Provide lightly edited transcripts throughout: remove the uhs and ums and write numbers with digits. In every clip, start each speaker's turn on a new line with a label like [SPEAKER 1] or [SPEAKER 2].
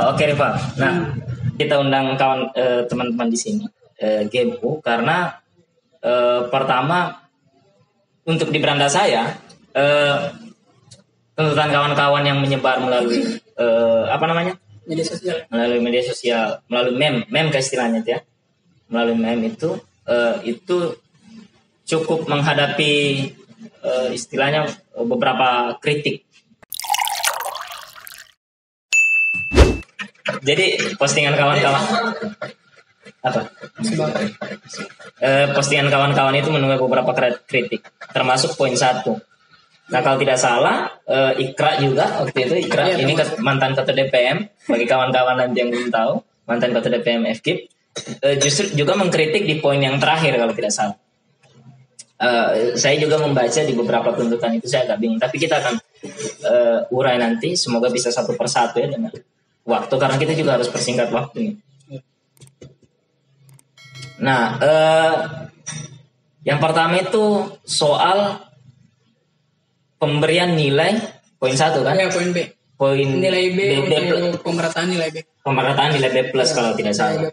[SPEAKER 1] Oke Riva. Nah, kita undang kawan teman-teman di sini GMU karena pertama untuk di beranda saya tuntutan kawan-kawan yang menyebar melalui
[SPEAKER 2] Media sosial.
[SPEAKER 1] melalui media sosial, melalui meme ke istilahnya itu ya, melalui meme itu cukup menghadapi istilahnya beberapa kritik. Jadi postingan kawan-kawan postingan kawan-kawan itu menuai beberapa kritik, termasuk poin 1. Nah kalau tidak salah Ikra juga waktu itu ini mantan ketua DPM, bagi kawan-kawan nanti yang belum tahu, mantan ketua DPM FKIP justru juga mengkritik di poin yang terakhir kalau tidak salah. Saya juga membaca di beberapa tuntutan itu, saya agak bingung, tapi kita akan urai nanti, semoga bisa satu persatu ya dengan waktu, karena kita juga harus persingkat waktu. Nah, yang pertama itu soal pemberian nilai poin 1 kan?
[SPEAKER 2] Ya, poin B.
[SPEAKER 1] Poin
[SPEAKER 2] nilai B,
[SPEAKER 1] untuk
[SPEAKER 2] pemerataan nilai B.
[SPEAKER 1] Pemerataan nilai B plus kalau tidak salah.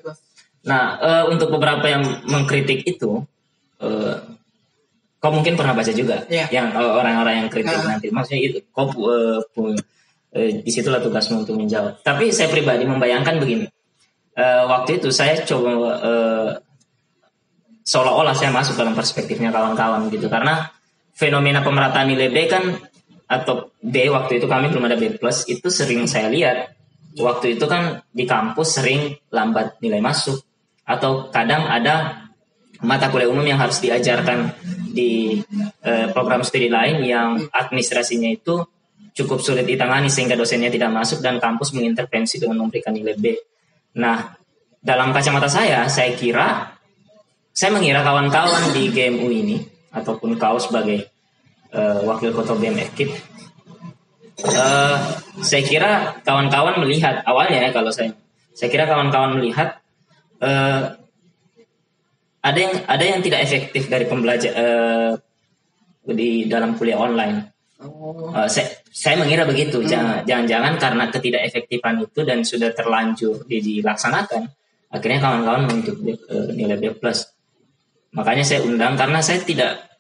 [SPEAKER 1] Nah, untuk beberapa yang mengkritik itu, kau mungkin pernah baca juga, yang orang-orang yang kritik nanti. Maksudnya itu, kau disitulah tugasmu untuk menjawab. Tapi saya pribadi membayangkan begini. Waktu itu saya coba seolah-olah saya masuk dalam perspektifnya kawan-kawan gitu, karena fenomena pemerataan nilai B kan atau B waktu itu kami belum ada B plus, itu sering saya lihat waktu itu kan di kampus sering lambat nilai masuk, atau kadang ada mata kuliah umum yang harus diajarkan di program studi lain yang administrasinya itu cukup sulit ditangani sehingga dosennya tidak masuk dan kampus mengintervensi dengan memberikan nilai B. Nah, dalam kacamata saya mengira kawan-kawan di GMU ini ataupun kau sebagai wakil ketua BMFKIP, saya kira kawan-kawan melihat awalnya kalau saya kira kawan-kawan melihat ada yang tidak efektif dari pembelajaran di dalam kuliah online. Saya mengira begitu. Jangan-jangan karena ketidakefektifan itu dan sudah terlanjur dilaksanakan, akhirnya kawan-kawan menuntut nilai B plus. Makanya saya undang karena saya tidak,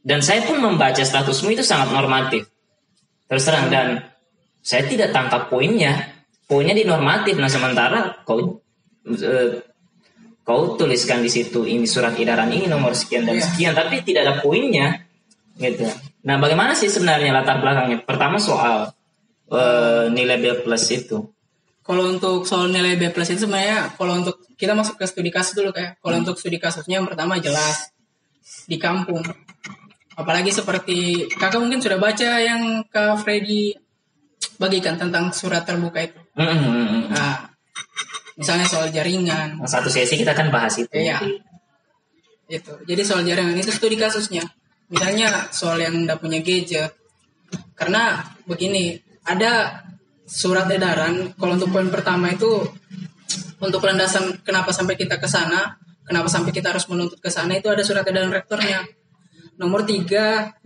[SPEAKER 1] dan saya pun membaca statusmu itu sangat normatif, terus terang, dan saya tidak tangkap poinnya di normatif. Nah sementara kau tuliskan di situ ini surat edaran ini nomor sekian dan sekian, tapi tidak ada poinnya gitu. Nah bagaimana sih sebenarnya latar belakangnya? Pertama soal nilai B plus itu.
[SPEAKER 2] Kalau untuk soal nilai B plus itu sebenarnya, kalau untuk kita masuk ke studi kasus dulu kayak. Kalau untuk studi kasusnya yang pertama jelas di kampung. Apalagi seperti kakak mungkin sudah baca yang Kak Freddy bagikan tentang surat terbuka itu. Nah, misalnya soal jaringan.
[SPEAKER 1] Satu sesi kita akan bahas itu.
[SPEAKER 2] Iya. Itu. Jadi soal jaringan itu studi kasusnya. Misalnya soal yang tidak punya gadget. Karena begini, ada surat edaran. Kalau untuk poin pertama itu untuk landasan kenapa sampai kita ke sana, kenapa sampai kita harus menuntut ke sana, itu ada surat edaran rektornya nomor 3526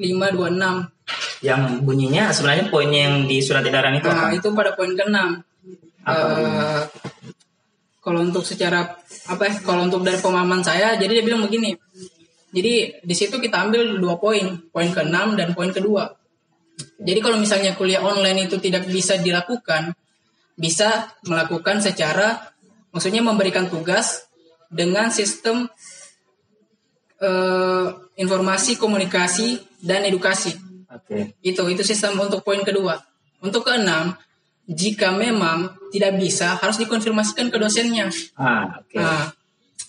[SPEAKER 1] yang bunyinya sebenarnya poinnya yang di surat edaran itu apa?
[SPEAKER 2] Itu pada poin ke-6. Kalau untuk secara kalau untuk dari pemahaman saya, jadi dia bilang begini. Jadi di situ kita ambil 2 poin ke-6 dan poin kedua. Jadi kalau misalnya kuliah online itu tidak bisa dilakukan, bisa melakukan secara, maksudnya memberikan tugas dengan sistem informasi, komunikasi, dan edukasi. Itu sistem untuk poin kedua. Untuk ke-6, jika memang tidak bisa, harus dikonfirmasikan ke dosennya. Nah,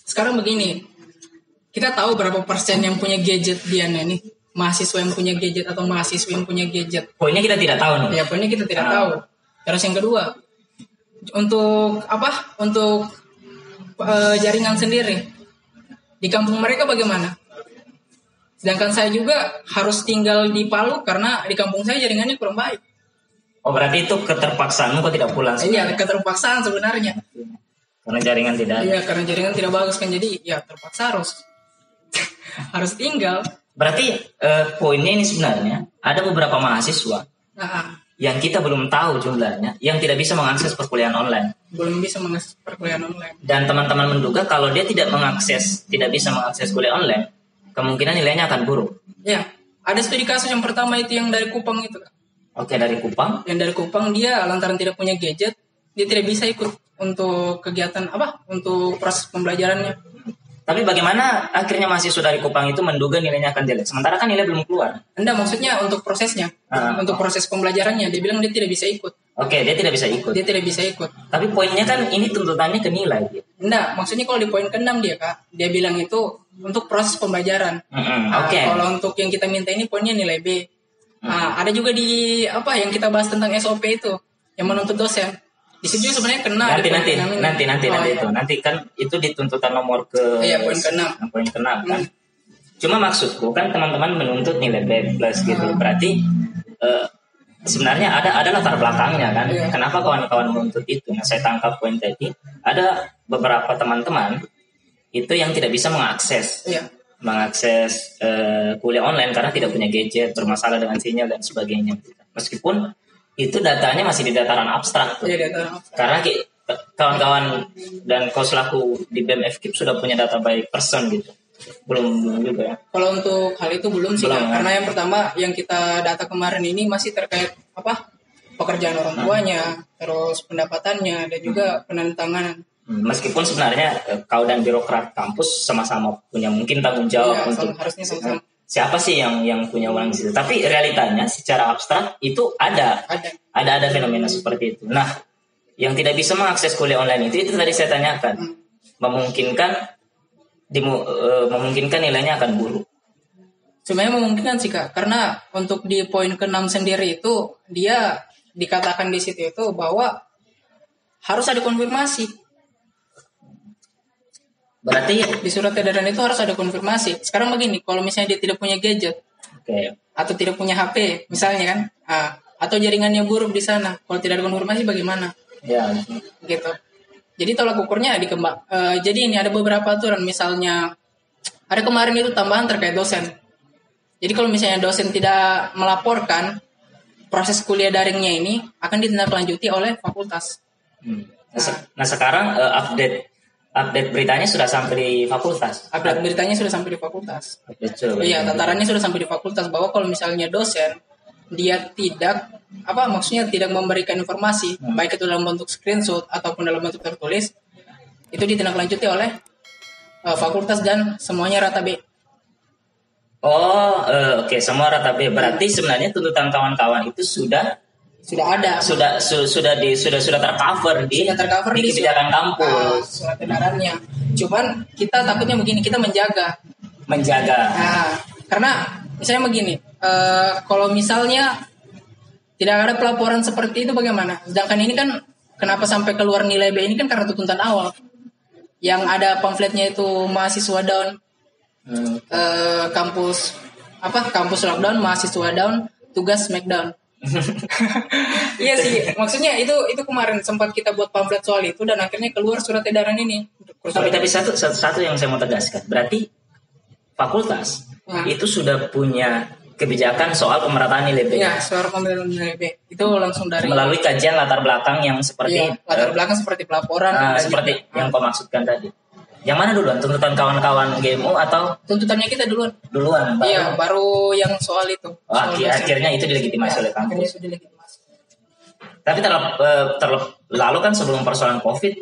[SPEAKER 2] sekarang begini, kita tahu berapa persen yang punya gadget nih, mahasiswa yang punya gadget atau mahasiswa yang punya gadget.
[SPEAKER 1] Poinnya kita tidak tahu nih.
[SPEAKER 2] Ya, poinnya kita tidak tahu. Terus yang kedua, untuk jaringan sendiri di kampung mereka bagaimana? Sedangkan saya juga harus tinggal di Palu karena di kampung saya jaringannya kurang baik.
[SPEAKER 1] Oh, berarti itu keterpaksaan kok tidak pulang sebenarnya?
[SPEAKER 2] Iya, keterpaksaan sebenarnya.
[SPEAKER 1] Karena jaringan tidak.
[SPEAKER 2] Iya, karena jaringan tidak bagus kan, jadi ya terpaksa harus tinggal.
[SPEAKER 1] Berarti poinnya ini sebenarnya ada beberapa mahasiswa yang kita belum tahu jumlahnya, yang tidak bisa mengakses perkuliahan online.
[SPEAKER 2] Belum bisa mengakses perkuliahan online.
[SPEAKER 1] Dan teman-teman menduga kalau dia tidak bisa mengakses kuliah online, kemungkinan nilainya akan buruk.
[SPEAKER 2] Ya, ada studi kasus yang pertama itu yang dari Kupang itu, Kak.
[SPEAKER 1] Oke, dari Kupang.
[SPEAKER 2] Yang dari Kupang, dia lantaran tidak punya gadget, dia tidak bisa ikut untuk kegiatan untuk proses pembelajarannya.
[SPEAKER 1] Tapi bagaimana akhirnya mahasiswa dari Kupang itu menduga nilainya akan jelek? Sementara kan nilai belum keluar.
[SPEAKER 2] Enggak, maksudnya untuk prosesnya. Untuk proses pembelajarannya. Dia bilang dia tidak bisa ikut.
[SPEAKER 1] Oke, dia tidak bisa ikut.
[SPEAKER 2] Dia tidak bisa ikut.
[SPEAKER 1] Tapi poinnya kan ini tuntutannya ke nilai.
[SPEAKER 2] Enggak, maksudnya kalau di poin ke-6 dia, Kak. Dia bilang itu untuk proses pembelajaran.
[SPEAKER 1] Oke.
[SPEAKER 2] Kalau untuk yang kita minta ini poinnya nilai B. Ada juga di yang kita bahas tentang SOP itu. Yang menuntut dosen. Di situ sebenarnya kena.
[SPEAKER 1] Nanti kan itu di tuntutan nomor ke
[SPEAKER 2] poin ke-6.
[SPEAKER 1] Poin ke-6 kan. Cuma maksudku kan teman-teman menuntut nilai B+ gitu. Berarti sebenarnya ada latar belakangnya kan. Kenapa kawan-kawan menuntut itu? Nah, saya tangkap poin tadi. Ada beberapa teman-teman itu yang tidak bisa mengakses kuliah online karena tidak punya gadget, bermasalah dengan sinyal dan sebagainya. Meskipun itu datanya masih di dataran abstrak tuh. Karena kawan-kawan dan kau selaku di BEM FKIP sudah punya data by person gitu. Belum juga ya.
[SPEAKER 2] Kalau untuk hal itu belum sih, karena yang pertama yang kita data kemarin ini masih terkait pekerjaan orang tuanya, terus pendapatannya dan juga penandatanganan.
[SPEAKER 1] Meskipun sebenarnya kau dan birokrat kampus sama-sama punya mungkin tanggung jawab untuk
[SPEAKER 2] harusnya sama-sama.
[SPEAKER 1] Siapa sih yang punya uang di situ? Tapi realitanya secara abstrak itu ada fenomena seperti itu. Nah, yang tidak bisa mengakses kuliah online itu tadi saya tanyakan, memungkinkan nilainya akan buruk.
[SPEAKER 2] Sebenarnya memungkinkan sih, Kak, karena untuk di poin ke-6 sendiri itu dia dikatakan di situ itu bahwa harus ada konfirmasi. Berarti di surat edaran itu harus ada konfirmasi. Sekarang begini, kalau misalnya dia tidak punya gadget, atau tidak punya HP, misalnya kan, atau jaringannya buruk di sana, kalau tidak ada konfirmasi bagaimana?
[SPEAKER 1] Ya.
[SPEAKER 2] Gitu. Jadi tolak ukurnya dikembang. Jadi ini ada beberapa aturan, misalnya ada kemarin itu tambahan terkait dosen. Jadi kalau misalnya dosen tidak melaporkan, proses kuliah daringnya ini akan ditindaklanjuti oleh fakultas.
[SPEAKER 1] Nah sekarang update beritanya sudah sampai di fakultas.
[SPEAKER 2] Update beritanya sudah sampai di fakultas.
[SPEAKER 1] Betul.
[SPEAKER 2] Iya, tatarannya sudah sampai di fakultas bahwa kalau misalnya dosen dia tidak tidak memberikan informasi baik itu dalam bentuk screenshot ataupun dalam bentuk tertulis, itu ditindaklanjuti oleh fakultas dan semuanya rata B.
[SPEAKER 1] Oke, semua rata B. Berarti sebenarnya tuntutan kawan-kawan itu sudah
[SPEAKER 2] ada, sudah
[SPEAKER 1] tercover di kebijakan kampus.
[SPEAKER 2] Surat edarannya. Cuman kita takutnya begini, kita menjaga. Karena misalnya begini, kalau misalnya tidak ada pelaporan seperti itu bagaimana? Sedangkan ini kan kenapa sampai keluar nilai B ini kan karena tuntutan awal. Yang ada pamfletnya itu mahasiswa down, kampus lockdown, mahasiswa down, tugas smackdown. Iya sih, maksudnya itu kemarin sempat kita buat pamflet soal itu dan akhirnya keluar surat edaran ini.
[SPEAKER 1] Tapi satu yang saya mau tegaskan, berarti fakultas itu sudah punya kebijakan soal pemerataan nilai B.
[SPEAKER 2] Ya, soal pemerataan nilai B itu langsung dari
[SPEAKER 1] melalui kajian latar belakang yang seperti
[SPEAKER 2] latar belakang seperti pelaporan
[SPEAKER 1] seperti yang kau maksudkan tadi. Yang mana duluan, tuntutan kawan-kawan GMO atau
[SPEAKER 2] tuntutannya kita duluan?
[SPEAKER 1] Iya,
[SPEAKER 2] baru yang soal itu.
[SPEAKER 1] Akhirnya itu dilegitimasi oleh kampus. Tapi lalu kan sebelum persoalan COVID,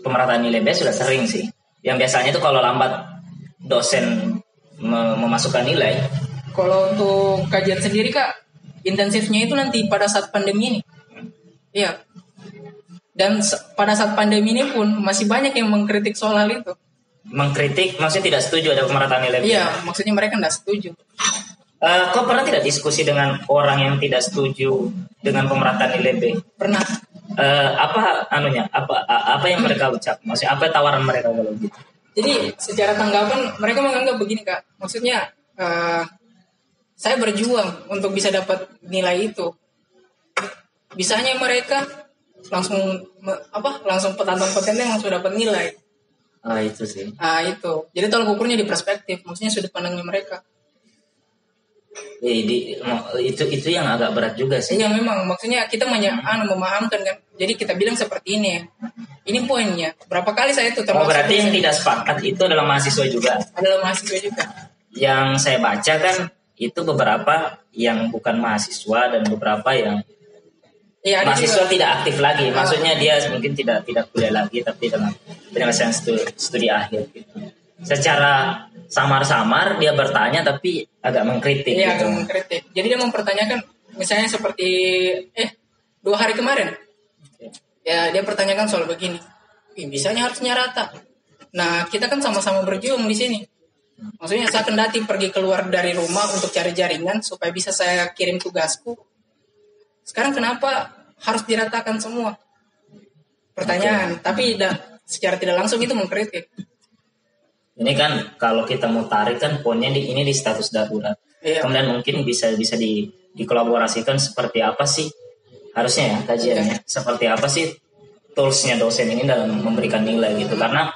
[SPEAKER 1] pemerataan nilai B sudah sering sih. Yang biasanya itu kalau lambat dosen memasukkan nilai.
[SPEAKER 2] Kalau untuk kajian sendiri, Kak, intensifnya itu nanti pada saat pandemi ini. Iya. Dan pada saat pandemi ini pun masih banyak yang mengkritik soal hal itu.
[SPEAKER 1] Mengkritik, maksudnya tidak setuju ada pemerataan nilai B?
[SPEAKER 2] Iya, maksudnya mereka tidak setuju.
[SPEAKER 1] Kau pernah tidak diskusi dengan orang yang tidak setuju dengan pemerataan nilai B?
[SPEAKER 2] Pernah.
[SPEAKER 1] Apa yang mereka ucap? Maksudnya apa tawaran mereka kalau gitu?
[SPEAKER 2] Jadi secara tanggapan mereka menganggap begini, Kak. Maksudnya saya berjuang untuk bisa dapat nilai itu. Bisanya mereka langsung petantang-petantang langsung dapat nilai.
[SPEAKER 1] Itu sih.
[SPEAKER 2] Itu. Jadi tolak ukurnya di perspektif, maksudnya sudut pandangnya mereka.
[SPEAKER 1] Itu yang agak berat juga sih.
[SPEAKER 2] Iya memang, maksudnya kita memahamkan kan. Jadi kita bilang seperti ini ya. Ini poinnya. Berapa kali saya itu termasuk.
[SPEAKER 1] Berarti yang tidak sepakat itu adalah mahasiswa juga.
[SPEAKER 2] Adalah mahasiswa juga.
[SPEAKER 1] Yang saya baca kan itu beberapa yang bukan mahasiswa dan beberapa yang mahasiswa juga tidak aktif lagi. Maksudnya dia mungkin tidak kuliah lagi tapi dalam penyelesaian studi akhir gitu. Secara samar-samar dia bertanya tapi agak mengkritik.
[SPEAKER 2] Iya,
[SPEAKER 1] gitu.
[SPEAKER 2] agak mengkritik. Jadi dia mempertanyakan misalnya seperti 2 hari kemarin. Ya dia pertanyakan soal begini. Bisanya harusnya rata. Nah, kita kan sama-sama berjuang di sini. Maksudnya saya kendati pergi keluar dari rumah untuk cari jaringan supaya bisa saya kirim tugasku. Sekarang kenapa harus diratakan semua? Pertanyaan, tapi secara tidak langsung itu mengkritik.
[SPEAKER 1] Ini kan kalau kita mau tarik kan poinnya ini di status darurat. Iya. Kemudian mungkin bisa dikolaborasikan seperti apa sih harusnya ya kajiannya. Iya. Seperti apa sih toolsnya dosen ini dalam memberikan nilai gitu. Karena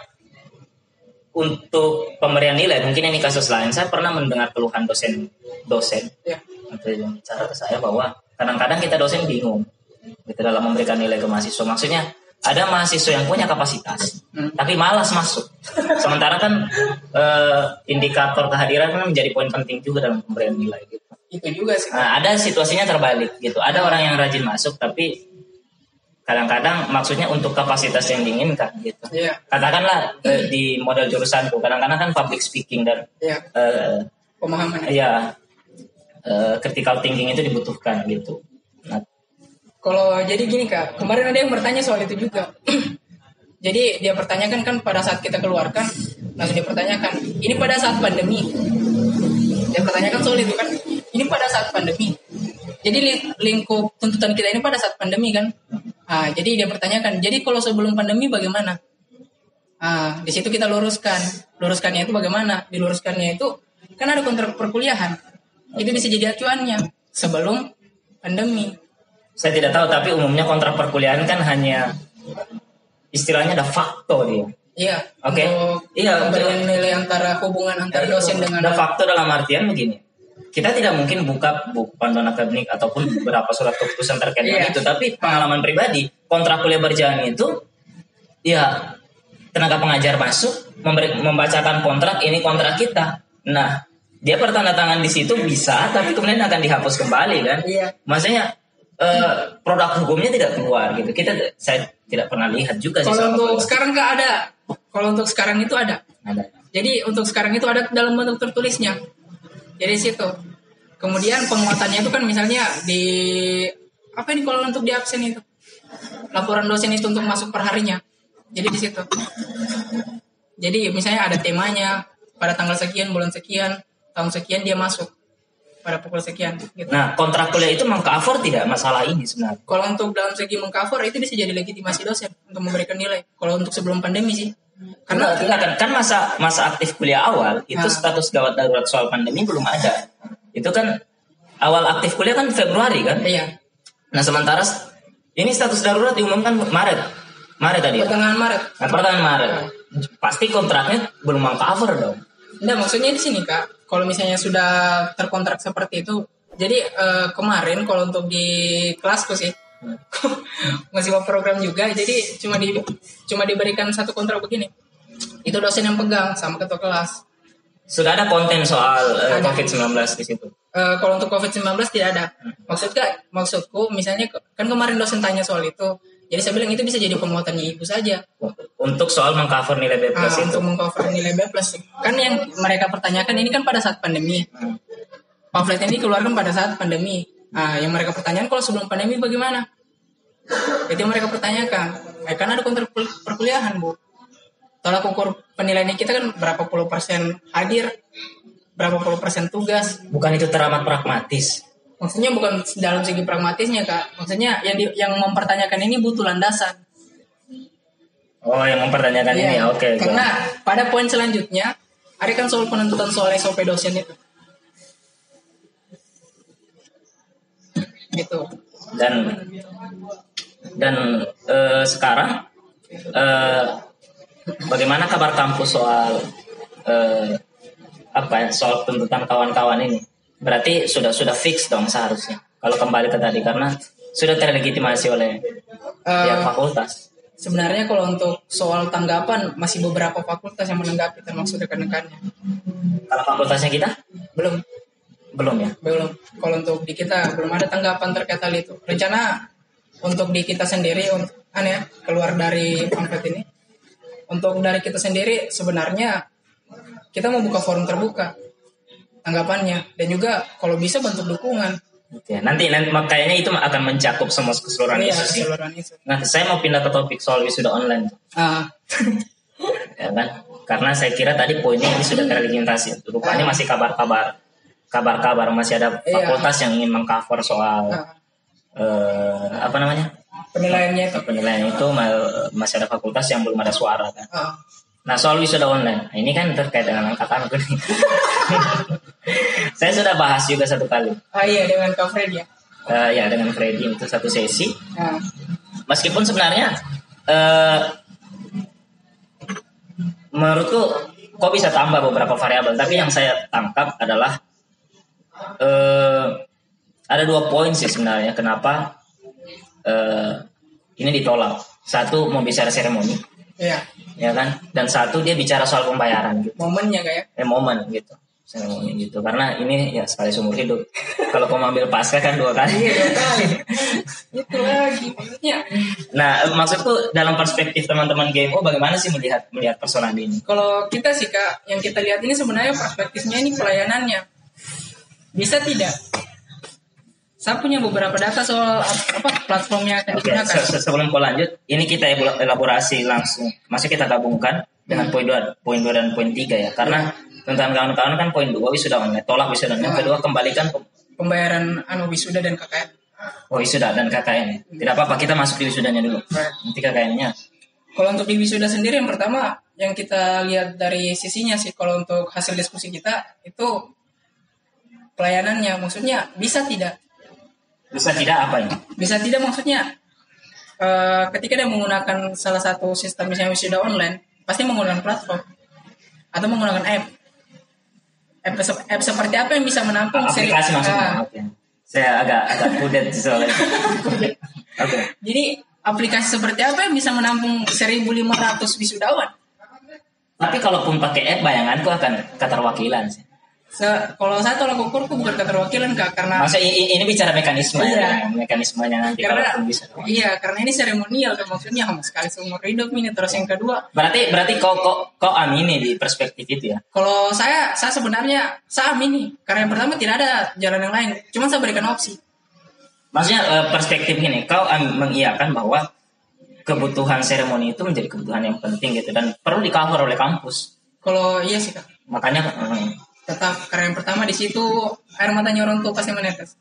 [SPEAKER 1] untuk pemberian nilai mungkin ini kasus lain. Saya pernah mendengar keluhan dosen iya. Yang bicara ke saya bahwa kadang-kadang kita dosen bingung gitu dalam memberikan nilai ke mahasiswa. Maksudnya ada mahasiswa yang punya kapasitas, tapi malas masuk. Sementara kan indikator kehadiran kan menjadi poin penting juga dalam pemberian nilai. Gitu.
[SPEAKER 2] Itu juga sih.
[SPEAKER 1] Nah, ada situasinya terbalik gitu. Ada orang yang rajin masuk, tapi kadang-kadang maksudnya untuk kapasitas yang diinginkan gitu. Yeah. Katakanlah di model jurusanku, kadang-kadang kan public speaking dan
[SPEAKER 2] pemahaman.
[SPEAKER 1] Iya, critical thinking itu dibutuhkan gitu. Nah,
[SPEAKER 2] kalau jadi gini Kak, kemarin ada yang bertanya soal itu juga. Jadi dia pertanyakan kan pada saat kita keluarkan, langsung dia pertanyakan, ini pada saat pandemi. Dia pertanyakan soal itu kan, ini pada saat pandemi. Jadi lingkup tuntutan kita ini pada saat pandemi kan. Nah, jadi dia pertanyakan, jadi kalau sebelum pandemi bagaimana? Di situ kita luruskan. Luruskannya itu bagaimana? Diluruskannya itu kan ada kontrak perkuliahan. Itu bisa jadi acuannya sebelum pandemi.
[SPEAKER 1] Saya tidak tahu, tapi umumnya kontrak perkuliahan kan hanya istilahnya ada fakto dia.
[SPEAKER 2] Iya.
[SPEAKER 1] Oke.
[SPEAKER 2] Iya. Pemberian nilai antara hubungan antara dosen dengan.
[SPEAKER 1] Ada fakto dalam artian begini. Kita tidak mungkin buka buku panduan akademik ataupun beberapa surat keputusan terkait dengan itu, tapi pengalaman pribadi kontrak kuliah berjalan itu, ya tenaga pengajar masuk membacakan kontrak, ini kontrak kita. Nah, dia bertanda tangan di situ bisa, tapi kemudian akan dihapus kembali kan? Iya. Maksudnya produk hukumnya tidak keluar gitu. Saya tidak pernah lihat juga sih.
[SPEAKER 2] Kalau untuk sekarang nggak ada. Kalau untuk sekarang itu ada.
[SPEAKER 1] Ada.
[SPEAKER 2] Jadi untuk sekarang itu ada dalam bentuk tertulisnya. Jadi situ. Kemudian penguatannya itu kan misalnya di apa ini kalau untuk di absen itu laporan dosen itu untuk masuk perharinya. Jadi di situ. Jadi misalnya ada temanya pada tanggal sekian, bulan sekian, tahun sekian dia masuk. Pada pukul sekian gitu.
[SPEAKER 1] Nah, kontrak kuliah itu mengcover tidak masalah ini sebenarnya?
[SPEAKER 2] Kalau untuk dalam segi mengcover itu bisa jadi legitimasi dosen untuk memberikan nilai. Kalau untuk sebelum pandemi sih.
[SPEAKER 1] Karena kan masa aktif kuliah awal itu status gawat darurat soal pandemi belum ada. Itu kan awal aktif kuliah kan Februari kan?
[SPEAKER 2] Iya.
[SPEAKER 1] Nah, sementara ini status darurat diumumkan Maret tadi.
[SPEAKER 2] Pertengahan Maret.
[SPEAKER 1] Nah, pertengahan Maret. Pasti kontraknya belum mengcover dong.
[SPEAKER 2] Enggak, maksudnya di sini Kak. Kalau misalnya sudah terkontrak seperti itu, jadi kemarin kalau untuk di kelasku sih masih program juga, jadi cuma diberikan satu kontrak begini. Itu dosen yang pegang sama ketua kelas.
[SPEAKER 1] Sudah ada konten soal COVID-19 di situ.
[SPEAKER 2] Kalau untuk COVID-19 tidak ada. Maksudku misalnya kan kemarin dosen tanya soal itu. Jadi saya bilang itu bisa jadi penguatannya ibu saja.
[SPEAKER 1] Untuk soal mengcover nilai B+.
[SPEAKER 2] Untuk mengcover nilai B+. Kan yang mereka pertanyakan ini kan pada saat pandemi. Pamflet ini dikeluarkan pada saat pandemi. Yang mereka pertanyakan kalau sebelum pandemi bagaimana? Itu yang mereka pertanyakan. Kan ada kontrak perkuliahan, Bu. Tolak ukur penilaian kita kan berapa puluh persen hadir, berapa puluh persen tugas.
[SPEAKER 1] Bukan itu teramat pragmatis.
[SPEAKER 2] Maksudnya bukan dalam segi pragmatisnya Kak. Maksudnya yang mempertanyakan ini butuh landasan.
[SPEAKER 1] Oh, yang mempertanyakan ini ya, oke.
[SPEAKER 2] Karena pada poin selanjutnya ada kan soal penentuan soal SOP dosen itu. Gitu. Dan sekarang bagaimana kabar kampus soal soal tuntutan kawan-kawan ini?
[SPEAKER 1] Berarti sudah fix dong seharusnya. Kalau kembali ke tadi karena sudah terlegitimasi oleh pihak fakultas.
[SPEAKER 2] Sebenarnya kalau untuk soal tanggapan masih beberapa fakultas yang menanggapi termasuk rekan-rekannya.
[SPEAKER 1] Kalau fakultasnya kita
[SPEAKER 2] Belum
[SPEAKER 1] ya.
[SPEAKER 2] belum. Kalau untuk di kita belum ada tanggapan terkait hal itu. Rencana untuk di kita sendiri untuk keluar dari pamflet ini. Untuk dari kita sendiri sebenarnya kita mau buka forum terbuka tanggapannya dan juga kalau bisa bentuk dukungan.
[SPEAKER 1] Oke, nanti kayaknya itu akan mencakup semua keseluruhan isu sih. Nah, saya mau pindah ke topik soal wisuda online. Ya kan? Karena saya kira tadi poinnya ini sudah terlimitasi. Rupanya masih kabar-kabar masih ada fakultas yang ingin mengcover soal penilaian itu masih ada fakultas yang belum ada suara kan. Nah, soal wisuda online, ini kan terkait dengan angkatanku nih. Saya sudah bahas juga satu kali.
[SPEAKER 2] Iya, dengan Kak Freddy ya?
[SPEAKER 1] Ya, dengan Freddy itu satu sesi. Meskipun sebenarnya menurutku kok bisa tambah beberapa variabel, tapi yang saya tangkap adalah ada 2 poin sih sebenarnya kenapa ini ditolak. Satu mau bicara seremoni.
[SPEAKER 2] Iya.
[SPEAKER 1] Ya kan, dan satu dia bicara soal pembayaran gitu.
[SPEAKER 2] Momennya kayak
[SPEAKER 1] momen gitu, seremoni gitu, karena ini ya sekali seumur hidup. Kalau kau ambil pasca kan 2 kali.
[SPEAKER 2] Iya, 2 kali. Itu lagi maksudnya.
[SPEAKER 1] Nah, maksudku dalam perspektif teman-teman GMO bagaimana sih melihat persoalan ini?
[SPEAKER 2] Kalau kita sih Kak, yang kita lihat ini sebenarnya perspektifnya ini pelayanannya bisa tidak. Saya punya beberapa data soal platform yang akan digunakan.
[SPEAKER 1] Sebelum kau lanjut, ini kita elaborasi langsung. Masih kita gabungkan dengan poin 2 dan poin 3 ya. Karena tentang kawan-kawan kan poin 2 wisuda online, tolak wisuda online. Kedua, kembalikan
[SPEAKER 2] pembayaran wisuda dan KKN.
[SPEAKER 1] Oh, wisuda dan KKN. Tidak apa-apa, kita masuk di wisudanya dulu. Nanti KKN-nya.
[SPEAKER 2] Kalau untuk di wisuda sendiri yang pertama yang kita lihat dari sisinya sih, kalau untuk hasil diskusi kita itu pelayanannya, maksudnya bisa tidak
[SPEAKER 1] apa ini?
[SPEAKER 2] Bisa tidak maksudnya ketika dia menggunakan salah satu sistem misalnya wisuda online, pasti menggunakan platform atau menggunakan app seperti apa yang bisa menampung
[SPEAKER 1] aplikasi maksudnya. Saya agak kudet soalnya. Okay.
[SPEAKER 2] Jadi aplikasi seperti apa yang bisa menampung 1.500 wisudawan?
[SPEAKER 1] Tapi kalaupun pakai app, bayanganku akan keterwakilan sih.
[SPEAKER 2] Kalau saya tolak ukurku bukan keterwakilan Kak, karena
[SPEAKER 1] maksudnya ini bicara mekanisme mekanismenya nanti
[SPEAKER 2] karena,
[SPEAKER 1] kalau bisa.
[SPEAKER 2] Iya, karena ini seremonial kan, maksudnya sekali seumur hidup ini. Terus yang kedua,
[SPEAKER 1] berarti kau amini di perspektif itu ya?
[SPEAKER 2] Kalau saya sebenarnya saya amini, karena yang pertama tidak ada jalan yang lain, cuma saya berikan opsi.
[SPEAKER 1] Maksudnya perspektif ini, kau mengiyakan bahwa kebutuhan seremoni itu menjadi kebutuhan yang penting gitu dan perlu di-cover oleh kampus.
[SPEAKER 2] Kalau iya sih Kak.
[SPEAKER 1] Makanya
[SPEAKER 2] tetap, karena yang pertama di situ air matanya orang tua pasti menetes.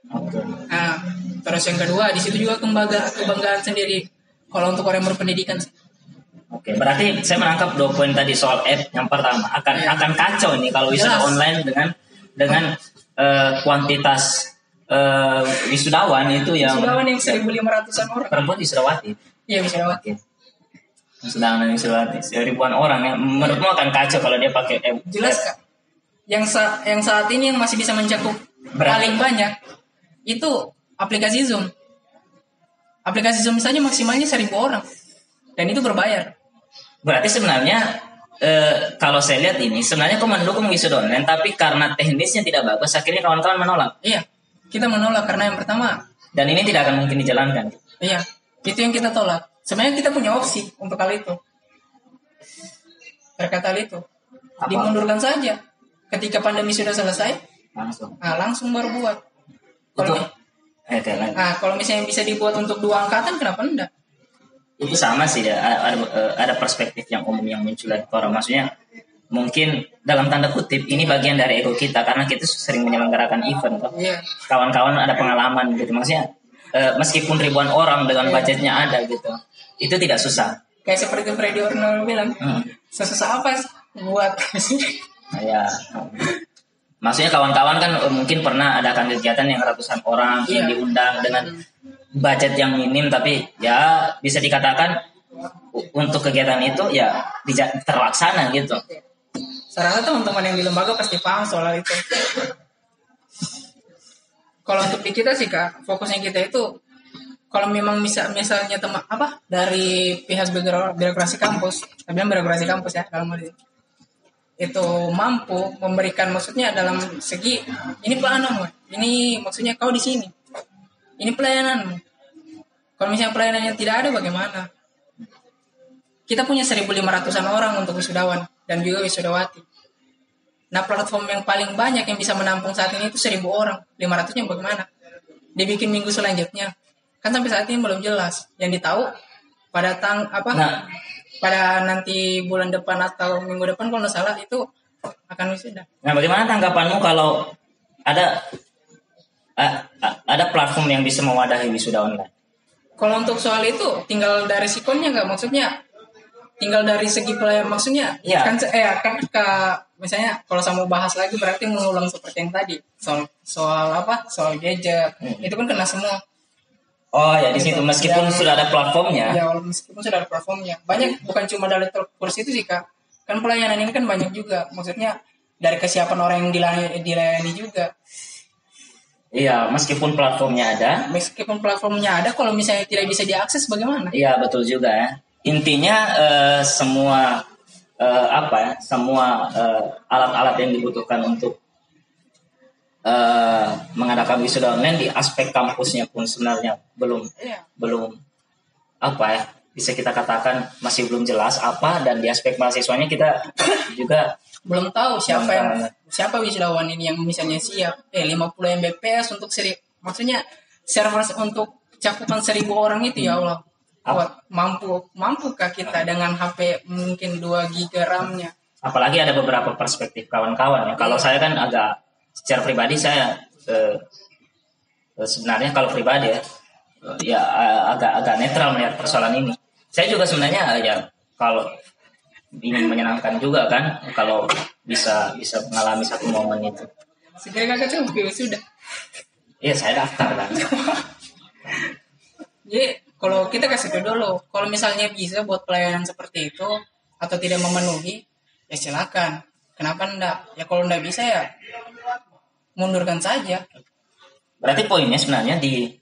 [SPEAKER 1] Okay.
[SPEAKER 2] Nah, terus yang kedua di situ juga kebanggaan sendiri kalau untuk orang yang berpendidikan.
[SPEAKER 1] Oke, berarti saya menangkap 2 poin tadi soal app. Yang pertama akan kacau nih kalau wisuda online dengan kuantitas wisudawan itu yang
[SPEAKER 2] 1.500-an orang.
[SPEAKER 1] Perempuan wisudawati.
[SPEAKER 2] Iya, wisudawati.
[SPEAKER 1] Sedangkan wisudawati ribuan orang ya. Menurutmu akan kacau kalau dia pakai app?
[SPEAKER 2] Jelas Kak. Yang saat ini yang masih bisa mencakup paling banyak itu aplikasi Zoom. Aplikasi Zoom saja maksimalnya 1.000 orang dan itu berbayar. Berarti
[SPEAKER 1] sebenarnya kalau saya lihat ini sebenarnya kau mendukung wisuda online, tapi karena teknisnya tidak bagus akhirnya kawan-kawan menolak.
[SPEAKER 2] Iya, kita menolak karena yang pertama,
[SPEAKER 1] dan ini tidak akan mungkin dijalankan.
[SPEAKER 2] Iya, itu yang kita tolak. Sebenarnya kita punya opsi untuk hal itu. Terkait hal itu dimundurkan saja. Ketika pandemi sudah selesai, langsung baru buat. Kalau misalnya bisa dibuat untuk 2 angkatan, kenapa enggak?
[SPEAKER 1] Itu sama sih ya. Ada perspektif yang umum yang muncul dari orang. Maksudnya mungkin dalam tanda kutip ini bagian dari ego kita karena kita sering menyelenggarakan event.
[SPEAKER 2] Yeah.
[SPEAKER 1] Kawan-kawan ada pengalaman gitu. Maksudnya meskipun ribuan orang dengan budgetnya ada gitu, itu tidak susah.
[SPEAKER 2] Kayak seperti Freddy Ornol bilang, sesusah apa buat
[SPEAKER 1] ya, maksudnya kawan-kawan kan mungkin pernah adakan kegiatan yang ratusan orang yang diundang dengan budget yang minim, tapi ya bisa dikatakan untuk kegiatan itu ya terlaksana gitu.
[SPEAKER 2] Saya rasa teman-teman yang di lembaga pasti paham soal itu. Kalau untuk di kita sih Kak, fokusnya kita itu kalau memang misalnya teman dari pihak birokrasi kampus, saya bilang birokrasi kampus ya dalam hal ini, itu mampu memberikan maksudnya dalam segi ini pelayanan, ini maksudnya kau di sini, ini pelayanan. Kalau misalnya pelayanannya tidak ada bagaimana? Kita punya 1.500-an orang untuk wisudawan dan juga wisudawati. Nah, platform yang paling banyak yang bisa menampung saat ini itu 1.000 orang. 500-nya bagaimana? Dibikin minggu selanjutnya. Kan sampai saat ini belum jelas. Yang ditahu pada pada nanti bulan depan atau minggu depan kalau nggak salah itu akan wisuda.
[SPEAKER 1] Nah, bagaimana tanggapanmu kalau ada platform yang bisa mewadahi wisuda online?
[SPEAKER 2] Kalau untuk soal itu tinggal dari sikonnya nggak, maksudnya tinggal dari segi pelayan, maksudnya
[SPEAKER 1] ya.
[SPEAKER 2] kan misalnya kalau saya mau bahas lagi berarti mengulang seperti yang tadi soal gadget itu kan kena semua.
[SPEAKER 1] Oh ya, di situ meskipun sudah ada platformnya.
[SPEAKER 2] Ya, meskipun sudah ada platformnya. Banyak, bukan cuma dari kursi itu sih Kak. Kan pelayanan ini kan banyak juga. Maksudnya dari kesiapan orang yang dilayani juga.
[SPEAKER 1] Iya, meskipun platformnya ada.
[SPEAKER 2] Meskipun platformnya ada, kalau misalnya tidak bisa diakses bagaimana?
[SPEAKER 1] Iya, betul juga ya. Intinya semua alat-alat yang dibutuhkan untuk mengadakan wisuda online di aspek kampusnya pun sebenarnya belum bisa kita katakan masih belum jelas dan di aspek mahasiswanya kita juga
[SPEAKER 2] belum tahu siapa wisudawan ini yang misalnya siap 50 Mbps untuk maksudnya server untuk cakupan 1.000 orang itu ya Allah. Mampukah kita dengan HP mungkin 2 GB RAM-nya?
[SPEAKER 1] Apalagi ada beberapa perspektif kawan-kawan ya. Kalau saya kan agak secara pribadi saya sebenarnya kalau pribadi ya agak netral melihat persoalan ini. Saya juga sebenarnya ya kalau ingin menyenangkan juga kan kalau bisa mengalami satu momen itu.
[SPEAKER 2] Segera kakak sudah.
[SPEAKER 1] Iya, saya daftar kan.
[SPEAKER 2] Jadi kalau kita kasih tahu dulu, kalau misalnya bisa buat pelayanan seperti itu atau tidak memenuhi, ya silakan. Kenapa enggak? Ya kalau enggak bisa ya mundurkan saja.
[SPEAKER 1] Berarti poinnya sebenarnya di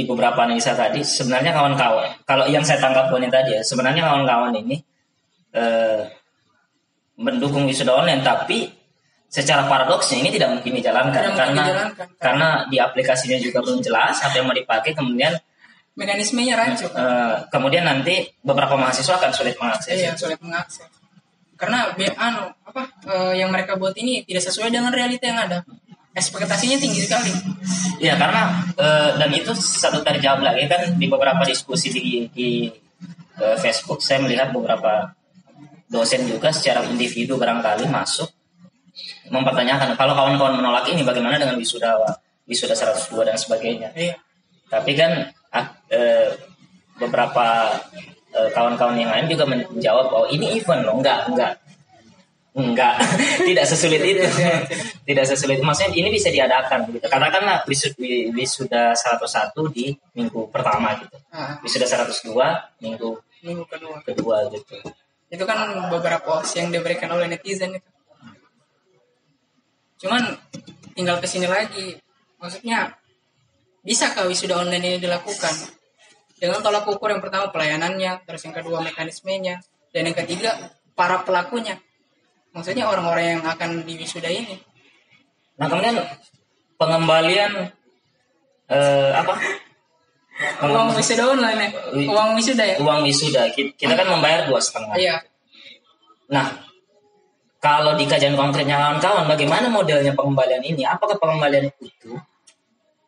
[SPEAKER 1] beberapa analisa tadi sebenarnya kawan-kawan, kalau yang saya tangkap poinnya tadi ya, sebenarnya kawan-kawan ini mendukung wisuda online, tapi secara paradoksnya ini tidak mungkin dijalankan karena di aplikasinya juga belum jelas apa yang mau dipakai, kemudian
[SPEAKER 2] mekanismenya rancu.
[SPEAKER 1] Kemudian nanti beberapa mahasiswa akan sulit mengakses.
[SPEAKER 2] Iya, sulit mengakses. Karena yang mereka buat ini tidak sesuai dengan realita yang ada. Ekspektasinya tinggi sekali.
[SPEAKER 1] Iya, karena dan itu satu terjawab lagi kan di beberapa diskusi di Facebook, saya melihat beberapa dosen juga secara individu barangkali masuk mempertanyakan kalau kawan-kawan menolak ini bagaimana dengan wisuda 102 dan sebagainya.
[SPEAKER 2] Iya.
[SPEAKER 1] Tapi kan beberapa kawan-kawan yang lain juga menjawab ini event loh, enggak tidak sesulit itu. Tidak sesulit, maksudnya ini bisa diadakan gitu. Katakanlah wisuda 101 di minggu pertama gitu. Wisuda 102 minggu kedua gitu.
[SPEAKER 2] Itu kan beberapa opsi yang diberikan oleh netizen itu. Cuman tinggal kesini lagi, maksudnya bisakah wisuda online ini dilakukan dengan tolak ukur yang pertama pelayanannya, terus yang kedua mekanismenya, dan yang ketiga para pelakunya, maksudnya orang-orang yang akan diwisuda ini.
[SPEAKER 1] Nah kemudian pengembalian
[SPEAKER 2] uang wisuda online ya, uang wisuda
[SPEAKER 1] kita kan membayar 2,5.
[SPEAKER 2] Iya.
[SPEAKER 1] Nah kalau di kajian konkretnya kawan-kawan, bagaimana modelnya pengembalian ini? Apakah pengembalian itu?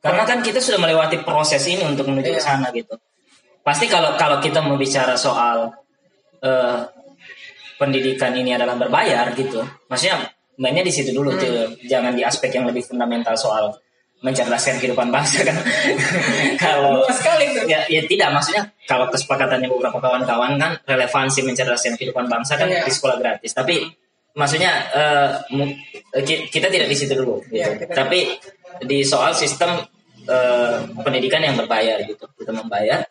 [SPEAKER 1] Karena kan kita sudah melewati proses ini untuk menuju ke sana gitu. Pasti kalau kita mau bicara soal pendidikan ini adalah berbayar gitu, maksudnya mainnya di situ dulu tuh, jangan di aspek yang lebih fundamental soal mencerdaskan kehidupan bangsa kan. Kalau ya tidak, maksudnya kalau kesepakatannya beberapa kawan-kawan kan relevansi mencerdaskan kehidupan bangsa kan di sekolah gratis, tapi maksudnya kita tidak di situ dulu gitu. Tapi di soal sistem pendidikan yang berbayar gitu, kita membayar.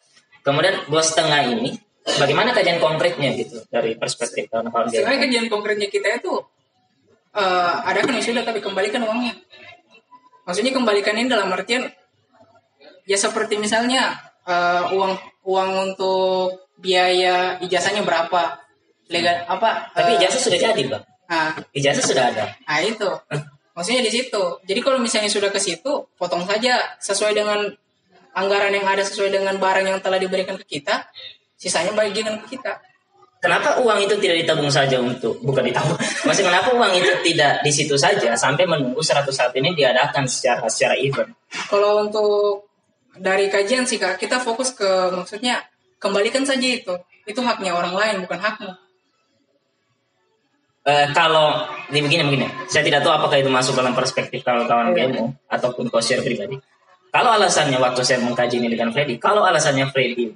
[SPEAKER 1] Kemudian 2,5 ini bagaimana kajian konkretnya gitu dari perspektif kawan-kawan?
[SPEAKER 2] Sebenarnya kajian konkretnya kita itu ada kan wisuda tapi kembalikan uangnya. Maksudnya kembalikan ini dalam artian ya seperti misalnya uang untuk biaya ijazahnya berapa, legal apa?
[SPEAKER 1] Tapi ijazah sudah jadi, Bang. Ijazah sudah ada.
[SPEAKER 2] Nah itu, maksudnya di situ. Jadi kalau misalnya sudah ke situ, potong saja sesuai dengan anggaran yang ada, sesuai dengan barang yang telah diberikan ke kita, sisanya bagikan ke kita.
[SPEAKER 1] Kenapa uang itu tidak ditabung saja bukan ditabung? Maksudnya kenapa uang itu tidak di situ saja sampai menunggu 101 ini diadakan secara event?
[SPEAKER 2] Kalau untuk dari kajian sih Kak, kita fokus ke maksudnya kembalikan saja itu. Itu haknya orang lain, bukan hakmu.
[SPEAKER 1] Kalau begini, saya tidak tahu apakah itu masuk dalam perspektif kawan-kawan BMO ataupun kau share pribadi. Kalau alasannya waktu saya mengkaji ini dengan Freddy, kalau alasannya Freddy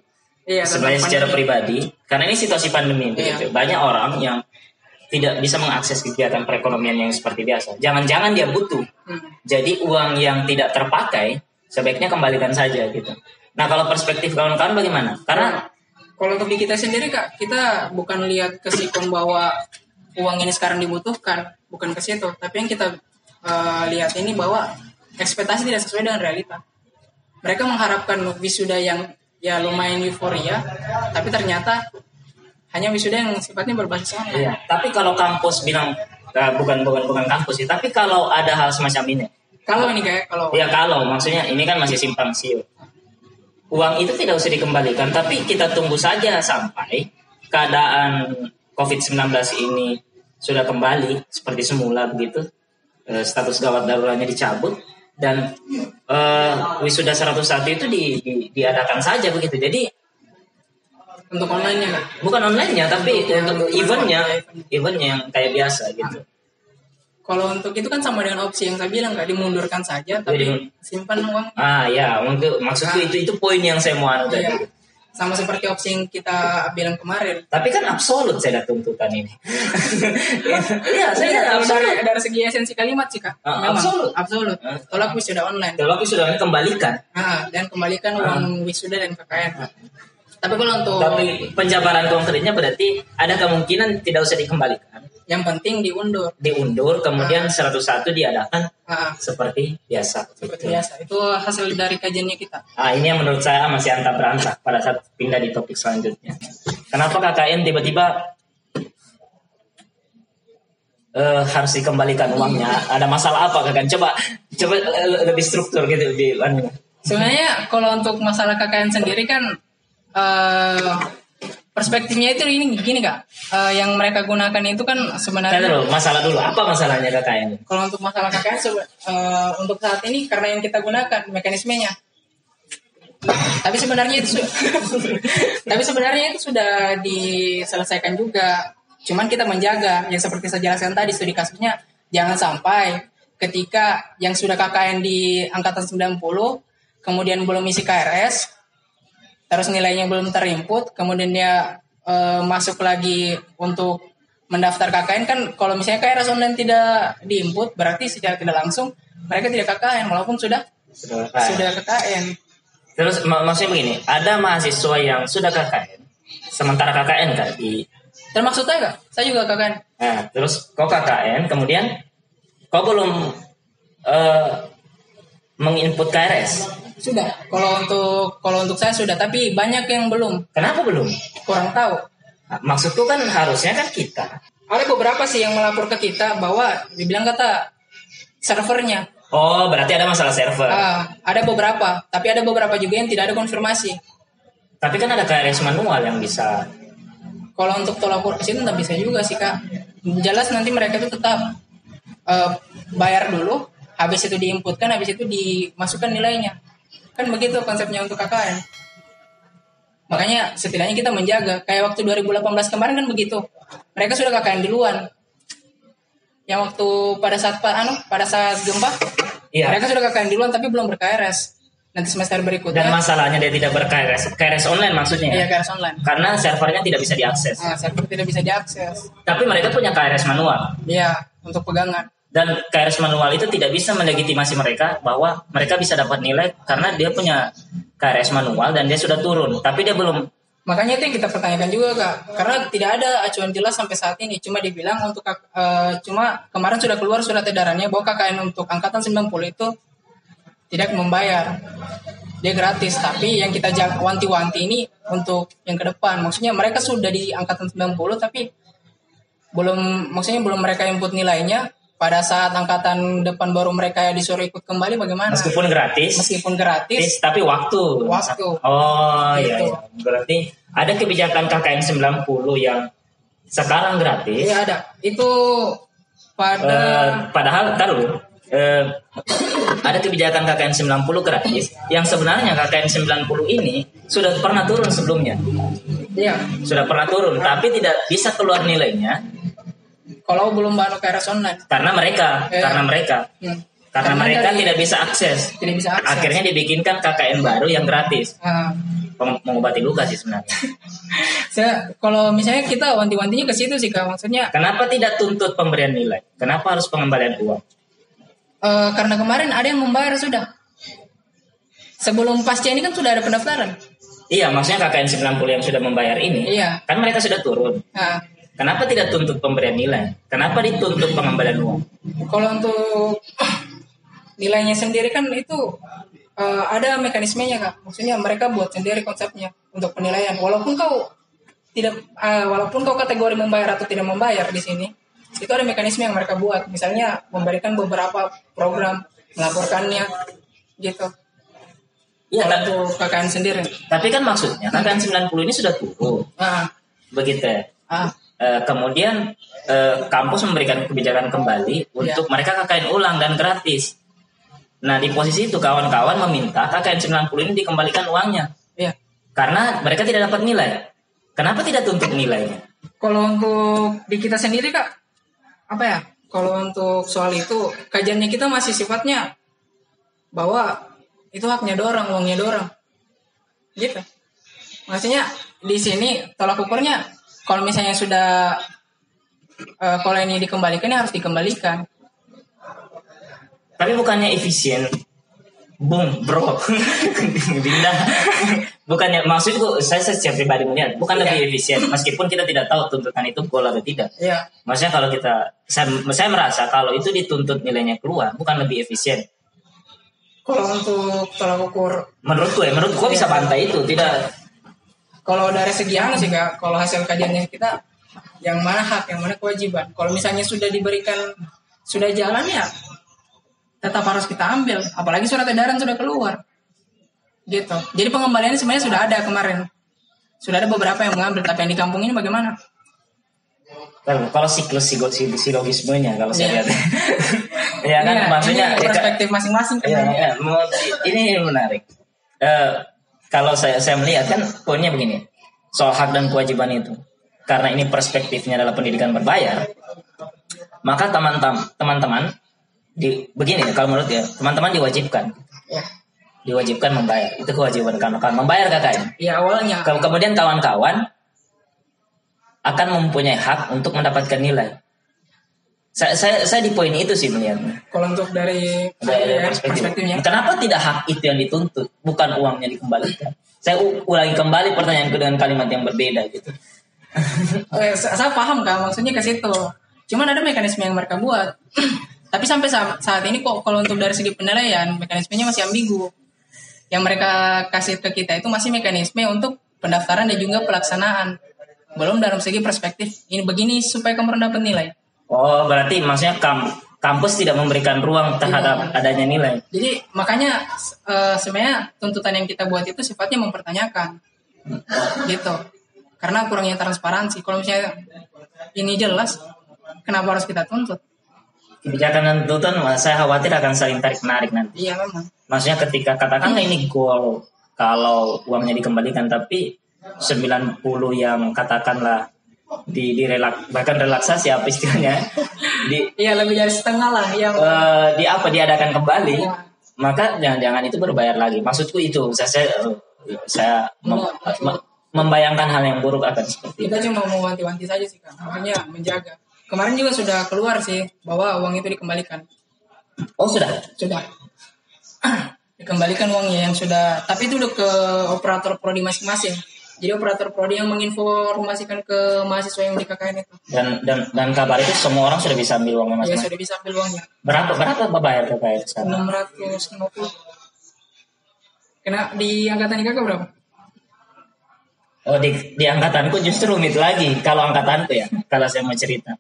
[SPEAKER 1] sebenarnya secara pribadi, karena ini situasi pandemi, gitu, banyak orang yang tidak bisa mengakses kegiatan perekonomian yang seperti biasa. Jangan-jangan dia butuh. Jadi uang yang tidak terpakai sebaiknya kembalikan saja gitu. Nah kalau perspektif kawan-kawan bagaimana? Karena
[SPEAKER 2] kalau untuk di kita sendiri Kak, kita bukan lihat ke sikon bahwa uang ini sekarang dibutuhkan, bukan ke situ. Tapi yang kita lihat ini bahwa ekspektasi tidak sesuai dengan realita. Mereka mengharapkan wisuda yang ya lumayan euforia, tapi ternyata hanya wisuda yang sifatnya berbasis online.
[SPEAKER 1] Iya. Tapi kalau kampus bilang bukan kampus sih, tapi kalau ada hal semacam ini.
[SPEAKER 2] Kalau ini kayak kalau.
[SPEAKER 1] Ya kalau maksudnya ini kan masih simpang siur. Uang itu tidak usah dikembalikan, tapi kita tunggu saja sampai keadaan COVID-19 ini sudah kembali seperti semula begitu, status gawat daruratnya dicabut dan wisuda 101 itu diadakan saja begitu. Jadi
[SPEAKER 2] untuk online-nya kan?
[SPEAKER 1] Bukan online-nya tapi untuk eventnya yang kayak biasa gitu.
[SPEAKER 2] Kalau untuk itu kan sama dengan opsi yang saya bilang Kak, dimundurkan saja tapi simpan uang.
[SPEAKER 1] Ya, maksudku itu poin yang saya mau tadi.
[SPEAKER 2] Sama seperti opsi yang kita bilang kemarin.
[SPEAKER 1] Tapi kan absolut saya tuntutan ini. Iya, saya
[SPEAKER 2] dari segi esensi kalimat sih Kak. Absolut. Tolak wisuda online.
[SPEAKER 1] Tolak wisuda online kembalikan.
[SPEAKER 2] Dan kembalikan uang wisuda dan KKN. Tapi kalau untuk
[SPEAKER 1] penjabaran konkretnya berarti ada kemungkinan tidak usah dikembalikan.
[SPEAKER 2] Yang penting diundur.
[SPEAKER 1] Kemudian 101 diadakan seperti biasa.
[SPEAKER 2] Itu hasil dari kajiannya kita.
[SPEAKER 1] Ini yang menurut saya masih antah berantah pada saat pindah di topik selanjutnya. Kenapa KKN tiba-tiba harus dikembalikan uangnya? Ada masalah apa KKN? Coba lebih struktur gitu di
[SPEAKER 2] Sebenarnya kalau untuk masalah KKN sendiri kan perspektifnya itu ini gini Kak, yang mereka gunakan itu kan sebenarnya
[SPEAKER 1] masalah dulu, apa masalahnya KKN?
[SPEAKER 2] Kalau untuk masalah KKN untuk saat ini karena yang kita gunakan mekanismenya, tapi sebenarnya itu sudah diselesaikan juga, cuman kita menjaga yang seperti saya jelaskan tadi studi kasusnya, jangan sampai ketika yang sudah KKN di angkatan 90 kemudian belum isi KRS terus nilainya belum terinput, kemudian dia masuk lagi untuk mendaftar KKN kan, kalau misalnya KRS online tidak diinput, berarti secara tidak langsung mereka tidak KKN, walaupun sudah KKN.
[SPEAKER 1] Terus maksudnya begini, ada mahasiswa yang sudah KKN, sementara KKN kan
[SPEAKER 2] termasuk saya nggak? Saya juga KKN.
[SPEAKER 1] Nah, terus kau KKN, kemudian kau belum menginput KRS.
[SPEAKER 2] Sudah. Kalau untuk saya sudah, tapi banyak yang belum.
[SPEAKER 1] Kenapa belum?
[SPEAKER 2] Kurang tahu.
[SPEAKER 1] Maksudku kan harusnya kan kita.
[SPEAKER 2] Ada beberapa sih yang melapor ke kita bahwa dibilang kata servernya.
[SPEAKER 1] Oh, berarti ada masalah server.
[SPEAKER 2] Ada beberapa, tapi ada beberapa juga yang tidak ada konfirmasi.
[SPEAKER 1] Tapi kan ada KRS manual yang bisa.
[SPEAKER 2] Kalau untuk lapor ke situ tidak bisa juga sih Kak. Jelas nanti mereka itu tetap bayar dulu, habis itu diinputkan, habis itu dimasukkan nilainya. Kan begitu konsepnya untuk KKN. Makanya setidaknya kita menjaga. Kayak waktu 2018 kemarin kan begitu. Mereka sudah KKN duluan. Yang waktu pada saat gempa, mereka sudah KKN duluan tapi belum ber-KRS. Nanti semester berikutnya.
[SPEAKER 1] Dan masalahnya dia tidak ber-KRS. KRS online maksudnya.
[SPEAKER 2] Iya, KRS online.
[SPEAKER 1] Karena servernya tidak bisa diakses.
[SPEAKER 2] Server tidak bisa diakses.
[SPEAKER 1] Tapi mereka punya KRS manual.
[SPEAKER 2] Iya, untuk pegangan.
[SPEAKER 1] Dan KRS manual itu tidak bisa melegitimasi mereka bahwa mereka bisa dapat nilai karena dia punya KRS manual dan dia sudah turun, tapi dia belum.
[SPEAKER 2] Makanya itu yang kita pertanyakan juga Kak, karena tidak ada acuan jelas sampai saat ini. Cuma dibilang untuk cuma kemarin sudah keluar surat edarannya bahwa KKN untuk angkatan 90 itu tidak membayar. Dia gratis, tapi yang kita wanti-wanti ini untuk yang ke depan. Maksudnya mereka sudah di angkatan 90 tapi belum mereka input nilainya. Pada saat angkatan depan baru mereka disuruh ikut kembali bagaimana?
[SPEAKER 1] Meskipun gratis, tapi waktu. Oh gitu. Iya. Berarti ada kebijakan KKN 90 yang sekarang gratis.
[SPEAKER 2] Iya ada. Itu
[SPEAKER 1] padahal ada kebijakan KKN 90 gratis yang sebenarnya KKN 90 ini sudah pernah turun sebelumnya.
[SPEAKER 2] Iya.
[SPEAKER 1] Sudah pernah turun, tapi tidak bisa keluar nilainya.
[SPEAKER 2] Kalau belum baru ke online.
[SPEAKER 1] Karena mereka tidak bisa akses. Akhirnya dibikinkan KKN baru yang gratis. Mengobati luka sih sebenarnya.
[SPEAKER 2] Kalau misalnya kita wanti-wantinya ke situ sih Kak, maksudnya.
[SPEAKER 1] Kenapa tidak tuntut pemberian nilai? Kenapa harus pengembalian uang?
[SPEAKER 2] Karena kemarin ada yang membayar sudah. Sebelum pasca ini kan sudah ada pendaftaran.
[SPEAKER 1] Iya, maksudnya KKN 90 yang sudah membayar ini.
[SPEAKER 2] Iya.
[SPEAKER 1] Kan mereka sudah turun. Kenapa tidak tuntut pemberian nilai? Kenapa dituntut pengembalian uang?
[SPEAKER 2] Kalau untuk nilainya sendiri kan itu ada mekanismenya Kak. Maksudnya mereka buat sendiri konsepnya untuk penilaian. Walaupun kau kategori membayar atau tidak membayar di sini, itu ada mekanisme yang mereka buat. Misalnya memberikan beberapa program, melaporkannya gitu. Iya, untuk KKN sendiri.
[SPEAKER 1] Tapi kan maksudnya KKN 90 ini sudah turun. Begitu ya. Kemudian kampus memberikan kebijakan kembali untuk mereka KKN ulang dan gratis. Nah di posisi itu kawan-kawan meminta KKN 90 ini dikembalikan uangnya.
[SPEAKER 2] Iya.
[SPEAKER 1] Karena mereka tidak dapat nilai. Kenapa tidak tuntut nilainya?
[SPEAKER 2] Kalau untuk di kita sendiri Kak, kalau untuk soal itu kajiannya kita masih sifatnya bahwa itu haknya dorang, uangnya dorang. Gitu. Maksudnya di sini tolak ukurnya kalau misalnya sudah kalau ini dikembalikan ya harus dikembalikan.
[SPEAKER 1] Tapi bukannya efisien? Boom, bro. Dinda. Bukannya, maksudku saya secara pribadi melihat bukan lebih efisien meskipun kita tidak tahu tuntutan itu goal atau tidak.
[SPEAKER 2] Iya.
[SPEAKER 1] Maksudnya kalau saya merasa kalau itu dituntut nilainya keluar bukan lebih efisien.
[SPEAKER 2] Kalau untuk tolak ukur
[SPEAKER 1] menurutku bisa bantai itu, tidak.
[SPEAKER 2] Kalau dari segi sih Kak, kalau hasil kajiannya kita yang mana hak, yang mana kewajiban. Kalau misalnya sudah diberikan, sudah jalan ya tetap harus kita ambil. Apalagi surat edaran sudah keluar. Gitu. Jadi pengembaliannya sebenarnya sudah ada kemarin. Sudah ada beberapa yang mengambil, tapi yang di kampung ini bagaimana?
[SPEAKER 1] Kalau siklus psikologismenya kalau saya lihat. Ya kan maksudnya
[SPEAKER 2] ini perspektif masing-masing kan.
[SPEAKER 1] Ini menarik. Kalau saya melihat kan poinnya begini. Soal hak dan kewajiban itu. Karena ini perspektifnya adalah pendidikan berbayar, maka teman-teman begini kalau menurut ya, teman-teman diwajibkan. Diwajibkan membayar. Itu kewajiban kawan-kawan membayar KKN.
[SPEAKER 2] Iya, awalnya.
[SPEAKER 1] Kemudian kawan-kawan akan mempunyai hak untuk mendapatkan nilai. Saya di poin itu sih melihatnya.
[SPEAKER 2] Kalau untuk dari perspektifnya,
[SPEAKER 1] kenapa tidak hak itu yang dituntut, bukan uangnya dikembalikan? Saya ulangi kembali pertanyaanku dengan kalimat yang berbeda gitu.
[SPEAKER 2] Saya paham Kak, maksudnya ke situ. Cuman ada mekanisme yang mereka buat. Tapi sampai saat ini kok kalau untuk dari segi penilaian, mekanismenya masih ambigu. Yang mereka kasih ke kita itu masih mekanisme untuk pendaftaran dan juga pelaksanaan. Belum dalam segi perspektif ini begini supaya kamu dapat nilai.
[SPEAKER 1] Oh, berarti maksudnya kampus tidak memberikan ruang terhadap adanya nilai.
[SPEAKER 2] Jadi makanya sebenarnya tuntutan yang kita buat itu sifatnya mempertanyakan. Gitu. Karena kurangnya transparansi. Kalau misalnya ini jelas, kenapa harus kita tuntut?
[SPEAKER 1] Kebijakan dan tuntutan saya khawatir akan saling tarik-menarik nanti.
[SPEAKER 2] Iya memang.
[SPEAKER 1] Maksudnya ketika katakanlah ini goal kalau uangnya dikembalikan, tapi 90 yang katakanlah bahkan relaksasi apa istilahnya
[SPEAKER 2] iya lebih dari setengah lah yang
[SPEAKER 1] diadakan kembali, maka jangan-jangan itu berbayar lagi. Maksudku itu saya membayangkan hal yang buruk akan seperti
[SPEAKER 2] kita cuma mau wanti-wanti saja sih Kak, makanya menjaga. Kemarin juga sudah keluar sih bahwa uang itu dikembalikan.
[SPEAKER 1] Oh sudah
[SPEAKER 2] dikembalikan uangnya yang sudah, tapi itu udah ke operator prodi masing-masing. Jadi operator prodi yang menginformasikan ke mahasiswa yang di KKN itu.
[SPEAKER 1] Dan kabar itu semua orang sudah bisa ambil uangnya masing-masing.
[SPEAKER 2] Ya sudah bisa ambil uangnya.
[SPEAKER 1] Berapa bayar KKN sekarang?
[SPEAKER 2] 650. Kena di angkatan kakak berapa?
[SPEAKER 1] Oh, di angkatanku justru rumit lagi kalau angkatanku ya, kalau saya mau cerita.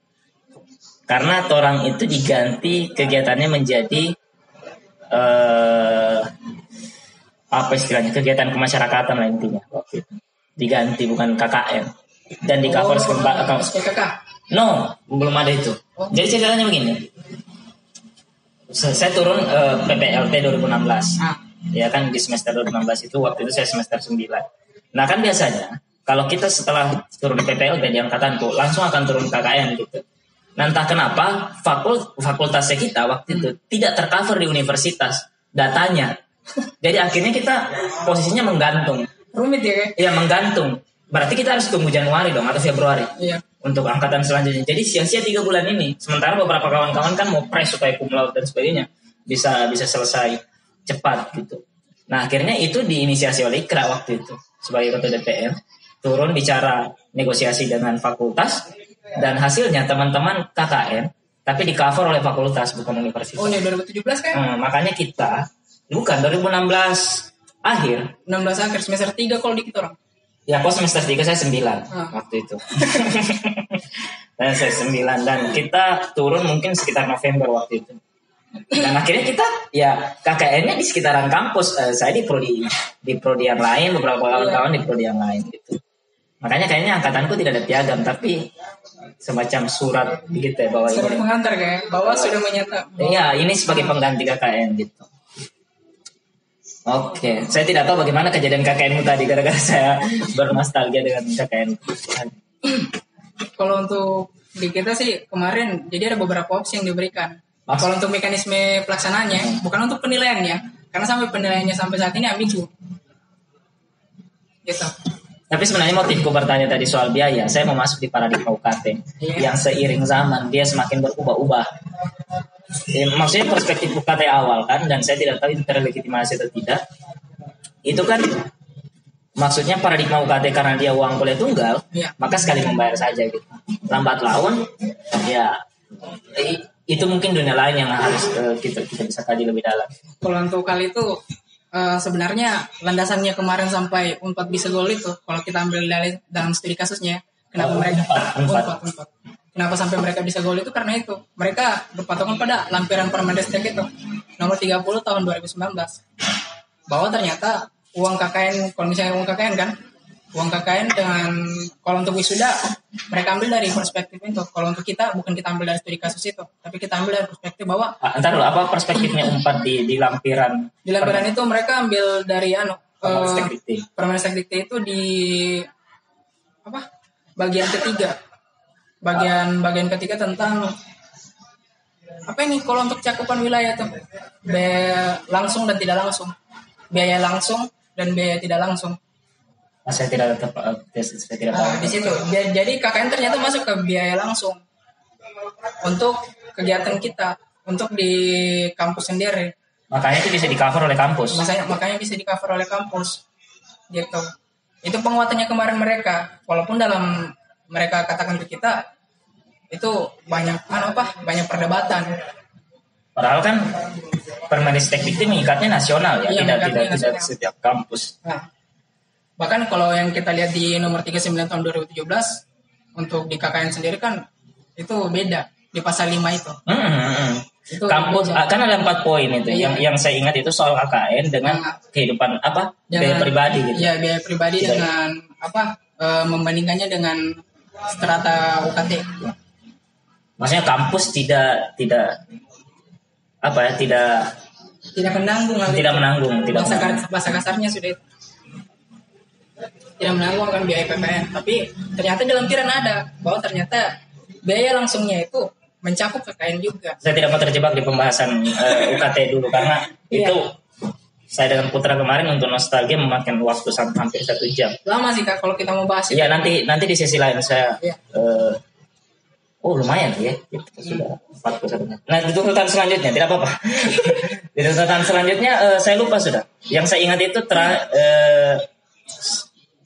[SPEAKER 1] Karena orang itu diganti kegiatannya menjadi apa istilahnya, kegiatan kemasyarakatan lah intinya waktu itu. Diganti, bukan KKN. Dan di cover
[SPEAKER 2] SPKK.
[SPEAKER 1] No, belum ada itu. Jadi ceritanya begini. Saya turun PPLT 2016. Ya kan di semester 2016 itu, waktu itu saya semester 9. Nah kan biasanya kalau kita setelah turun PPLT di angkatanku langsung akan turun KKN gitu. Nah entah kenapa fakultasnya kita waktu itu tidak tercover di universitas datanya. Jadi akhirnya kita posisinya menggantung.
[SPEAKER 2] Rumit ya kayak?
[SPEAKER 1] Iya menggantung. Berarti kita harus tunggu Januari dong atau Februari.
[SPEAKER 2] Iya.
[SPEAKER 1] Untuk angkatan selanjutnya. Jadi sia-sia 3 bulan ini. Sementara beberapa kawan-kawan kan mau press supaya cum laude dan sebagainya bisa selesai cepat gitu. Nah akhirnya itu diinisiasi oleh IKRA waktu itu sebagai ketua DPR, turun bicara negosiasi dengan fakultas, dan hasilnya teman-teman KKN tapi di cover oleh fakultas bukan universitas.
[SPEAKER 2] Oh ya 2017 kan?
[SPEAKER 1] Makanya kita bukan 2016 akhir.
[SPEAKER 2] 16 akhir semester 3 kalau di kita orang.
[SPEAKER 1] Ya kok semester 3 saya 9 waktu itu. Dan saya 9 dan kita turun mungkin sekitar November waktu itu. Dan akhirnya kita ya KKN-nya di sekitaran kampus. Saya di prodi yang lain, beberapa kawan-kawan di prodi yang lain gitu. Makanya kayaknya angkatanku tidak ada piagam, tapi semacam surat gitu ya bahwa
[SPEAKER 2] surat
[SPEAKER 1] ini
[SPEAKER 2] pengantar kayak bahwa sudah menyata.
[SPEAKER 1] Iya, ini sebagai pengganti KKN gitu. Oke, saya tidak tahu bagaimana kejadian KKN tadi gara-gara saya bernostalgia dengan KKN.
[SPEAKER 2] Kalau untuk di kita sih kemarin jadi ada beberapa opsi yang diberikan. Kalau untuk mekanisme pelaksanaannya, bukan untuk penilaiannya, karena sampai penilaiannya sampai saat ini ambigu. Gitu.
[SPEAKER 1] Tapi sebenarnya motifku bertanya tadi soal biaya, saya mau masuk di paradigma UKT yang seiring zaman dia semakin berubah-ubah. Maksudnya perspektif UKT awal kan, dan saya tidak tahu itu terlegitimasi atau tidak. Itu kan maksudnya paradigma UKT karena dia uang kuliah tunggal, maka sekali membayar saja gitu. Lambat laun, ya itu mungkin dunia lain yang harus kita bisa kaji lebih dalam.
[SPEAKER 2] Kalau untuk kali itu sebenarnya landasannya kemarin sampai Unpad bisa gol itu, kalau kita ambil dalam studi kasusnya, kenapa mereka Unpad. Kenapa sampai mereka bisa gol itu karena itu mereka berpatokan pada lampiran Permendestek itu nomor 30 tahun 2019 bahwa ternyata uang KKN, kalau misalnya uang KKN kan, uang KKN dengan kalau untuk wisuda mereka ambil dari perspektif itu. Kalau untuk kita bukan kita ambil dari studi kasus itu, tapi kita ambil dari perspektif bahwa
[SPEAKER 1] entar dulu, apa perspektifnya Unpad di lampiran? Di
[SPEAKER 2] lampiran itu mereka ambil dari Permendestek Dikti itu di apa? Bagian ketiga. Bagian ketiga tentang apa ini kalau untuk cakupan wilayah tuh? Biaya langsung dan tidak langsung. Biaya langsung dan biaya tidak langsung.
[SPEAKER 1] Saya tidak
[SPEAKER 2] di situ. Jadi KKN ternyata masuk ke biaya langsung untuk kegiatan kita, untuk di kampus sendiri.
[SPEAKER 1] Makanya itu bisa di cover oleh kampus.
[SPEAKER 2] Makanya bisa di cover oleh kampus. Gitu. Itu penguatannya kemarin mereka. Walaupun dalam mereka katakan ke kita itu banyak perdebatan.
[SPEAKER 1] Padahal kan Permendestek Dikti mengikatnya nasional ya, tidak setiap kampus.
[SPEAKER 2] Nah, bahkan kalau yang kita lihat di nomor 39 tahun 2017 untuk di KKN sendiri kan itu beda di pasal 5 itu. Itu kampus
[SPEAKER 1] kan ada 4 poin itu. Yang saya ingat itu soal KKN dengan kehidupan biaya pribadi gitu.
[SPEAKER 2] Iya, biaya pribadi dengan membandingkannya dengan strata UKT.
[SPEAKER 1] Maksudnya kampus tidak menanggung.
[SPEAKER 2] Bahasa kasarnya sudah itu. Tidak menanggung akan biaya PPN, tapi ternyata dalam lampiran ada bahwa ternyata biaya langsungnya itu mencakup KKN juga.
[SPEAKER 1] Saya tidak mau terjebak di pembahasan UKT dulu karena itu saya dengan Putra kemarin untuk nostalgia memakan waktu sampai hampir 1 jam.
[SPEAKER 2] Lama sih Kak kalau kita mau bahas.
[SPEAKER 1] Iya nanti di sesi lain saya. Lumayan ya. Kita sudah 41 menit. Nah di tuntutan selanjutnya tidak apa-apa. Di tuntutan selanjutnya saya lupa sudah. Yang saya ingat itu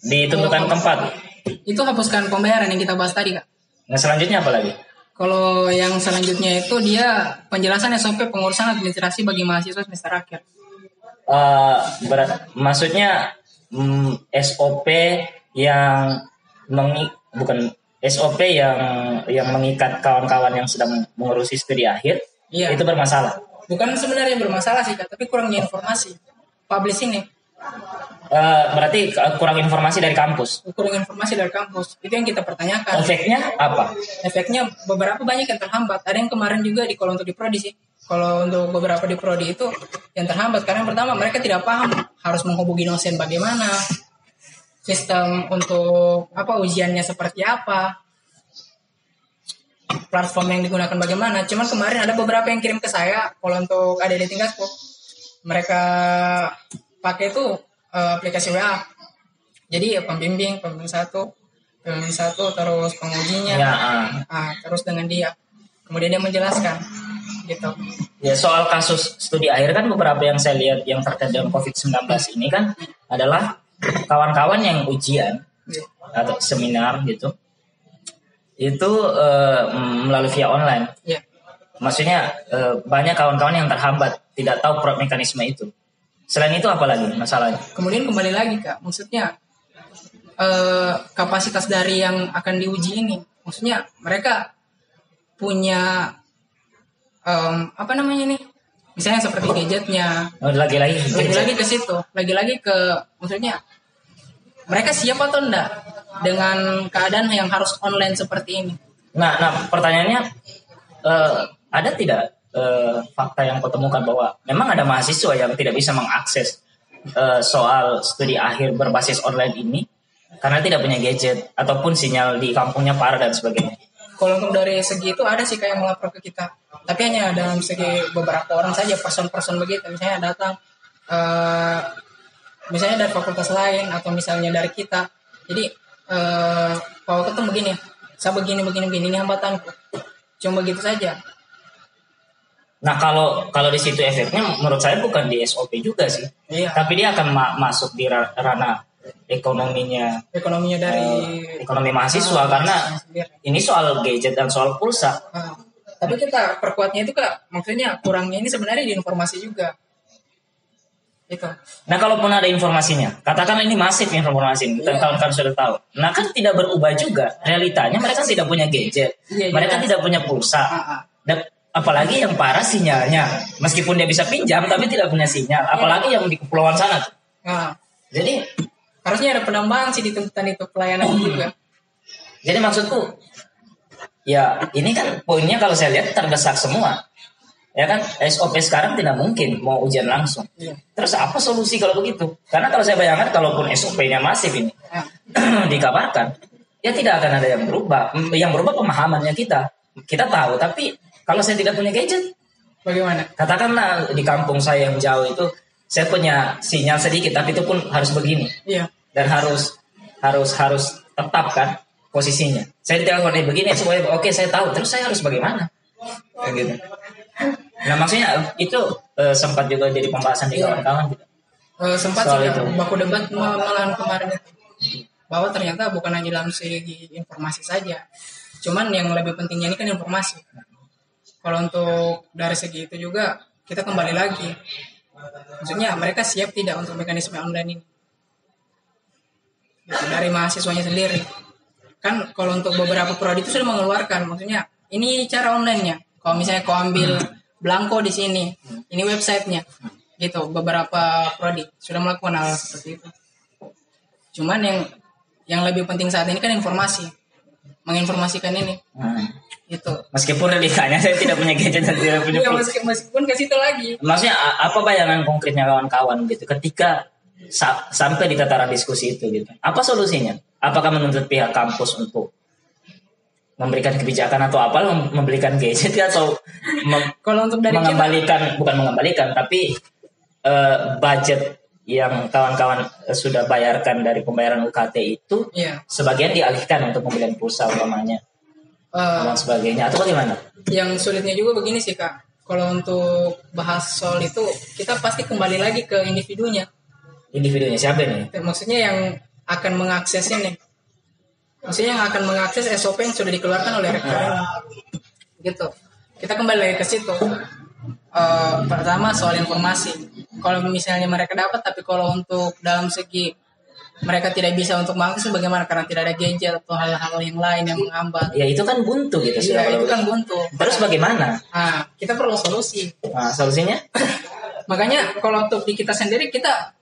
[SPEAKER 1] di tuntutan keempat.
[SPEAKER 2] Itu hapuskan pembayaran yang kita bahas tadi Kak.
[SPEAKER 1] Nah selanjutnya apa lagi?
[SPEAKER 2] Kalau yang selanjutnya itu dia penjelasan SOP pengurusan administrasi bagi mahasiswa semester akhir.
[SPEAKER 1] Maksudnya SOP yang bukan SOP yang mengikat kawan-kawan yang sedang mengurusi studi akhir, itu bermasalah.
[SPEAKER 2] Bukan sebenarnya bermasalah sih Kak, tapi kurangnya informasi. Publishing nih.
[SPEAKER 1] Berarti kurang informasi dari kampus.
[SPEAKER 2] Kurang informasi dari kampus. Itu yang kita pertanyakan.
[SPEAKER 1] Efeknya apa?
[SPEAKER 2] Efeknya beberapa banyak yang terhambat. Ada yang kemarin juga kalau untuk di prodi sih. Kalau untuk beberapa di prodi itu yang terhambat karena yang pertama mereka tidak paham harus menghubungi dosen bagaimana, sistem untuk ujiannya seperti apa, platform yang digunakan bagaimana. Cuman kemarin ada beberapa yang kirim ke saya kalau untuk adik-adik tingkatku, mereka pakai itu aplikasi WA. Jadi pembimbing satu terus pengujinya, terus dengan dia, kemudian dia menjelaskan gitu.
[SPEAKER 1] Ya, soal kasus studi akhir kan beberapa yang saya lihat yang terkait dengan COVID-19 ini kan adalah kawan-kawan yang ujian atau seminar gitu itu melalui via online. Maksudnya banyak kawan-kawan yang terhambat, tidak tahu mekanisme itu. Selain itu apa lagi masalahnya?
[SPEAKER 2] Kemudian kembali lagi Kak, maksudnya kapasitas dari yang akan diuji ini, maksudnya mereka punya misalnya seperti gadgetnya, lagi-lagi ke situ, lagi-lagi ke maksudnya mereka siap atau enggak dengan keadaan yang harus online seperti ini.
[SPEAKER 1] Nah pertanyaannya, ada tidak fakta yang kau temukan bahwa memang ada mahasiswa yang tidak bisa mengakses soal studi akhir berbasis online ini karena tidak punya gadget ataupun sinyal di kampungnya parah dan sebagainya?
[SPEAKER 2] Kalau untuk dari segi itu ada sih kayak melapor ke kita, tapi hanya dalam segi beberapa orang saja, person begitu. Misalnya datang, misalnya dari fakultas lain atau misalnya dari kita. Jadi kalau ketemu begini, saya begini ini hambatanku. Cuma begitu saja.
[SPEAKER 1] Nah kalau di situ efeknya menurut saya bukan di SOP juga sih, tapi dia akan masuk di ranah ekonominya dari ekonomi mahasiswa karena ini soal gadget dan soal pulsa.
[SPEAKER 2] Tapi kita perkuatnya itu Kak, maksudnya kurangnya ini sebenarnya di informasi juga. Itu.
[SPEAKER 1] Nah kalaupun ada informasinya, katakanlah ini masif informasi, kita kawan-kawan sudah tahu. Nah kan tidak berubah juga realitanya, mereka tidak punya gadget, mereka tidak punya pulsa, dan apalagi yang parah sinyalnya, meskipun dia bisa pinjam tapi tidak punya sinyal, apalagi yang di kepulauan sana. Jadi harusnya ada penambahan sih di tuntutan itu pelayanan juga. Jadi maksudku, ya ini kan poinnya kalau saya lihat terdesak semua. Ya kan, SOP sekarang tidak mungkin mau ujian langsung. Terus apa solusi kalau begitu? Karena kalau saya bayangkan kalaupun SOP-nya masif ini dikabarkan, ya tidak akan ada yang berubah. Yang berubah pemahamannya kita. Kita tahu, tapi kalau saya tidak punya gadget, bagaimana? Katakanlah di kampung saya yang jauh itu, saya punya sinyal sedikit, tapi itu pun harus begini. Dan harus tetap kan posisinya. Saya tidak boleh begini supaya oke saya tahu. Terus saya harus bagaimana? Gitu. Nah maksudnya itu sempat juga jadi pembahasan di kawan-kawan gitu.
[SPEAKER 2] Sempat sih baku debat malahan kemarin itu, bahwa ternyata bukan hanya dalam segi informasi saja, cuman yang lebih pentingnya ini kan informasi. Kalau untuk dari segi itu juga kita kembali lagi, maksudnya mereka siap tidak untuk mekanisme online ini gitu, dari mahasiswanya sendiri kan. Kalau untuk beberapa prodi itu sudah mengeluarkan, maksudnya ini cara online-nya. Kalau misalnya kau ambil blanko di sini, ini websitenya, gitu. Beberapa prodi sudah melakukan hal seperti itu. Cuman yang lebih penting saat ini kan informasi, menginformasikan ini. Itu. Meskipun realitanya saya tidak punya gadget dan tidak punya. Meskipun ke situ lagi. Maksudnya apa bayangan konkretnya kawan-kawan gitu ketika sampai di tataran diskusi itu gitu? Apa solusinya? Apakah menuntut pihak kampus untuk memberikan kebijakan atau apa, membelikan gadget atau kalau untuk dari bukan mengembalikan tapi budget yang kawan-kawan sudah bayarkan dari pembayaran UKT itu sebagian dialihkan untuk pembelian pulsa utamanya dan sebagainya, atau bagaimana? Yang sulitnya juga begini sih Kak, kalau untuk bahas soal itu kita pasti kembali lagi ke individunya. Individunya siapa nih? Maksudnya yang akan mengaksesnya nih. Maksudnya yang akan mengakses SOP yang sudah dikeluarkan oleh rektor gitu. Kita kembali lagi ke situ. Pertama soal informasi. kalau misalnya mereka dapat, tapi kalau untuk dalam segi mereka tidak bisa untuk mengakses bagaimana, karena tidak ada gadget atau hal-hal yang lain yang menghambat.
[SPEAKER 1] Ya itu kan buntu gitu.
[SPEAKER 2] Iya, itu kan buntu.
[SPEAKER 1] Terus bagaimana?
[SPEAKER 2] Nah, kita perlu solusi.
[SPEAKER 1] Nah, solusinya?
[SPEAKER 2] Makanya kalau untuk di kita sendiri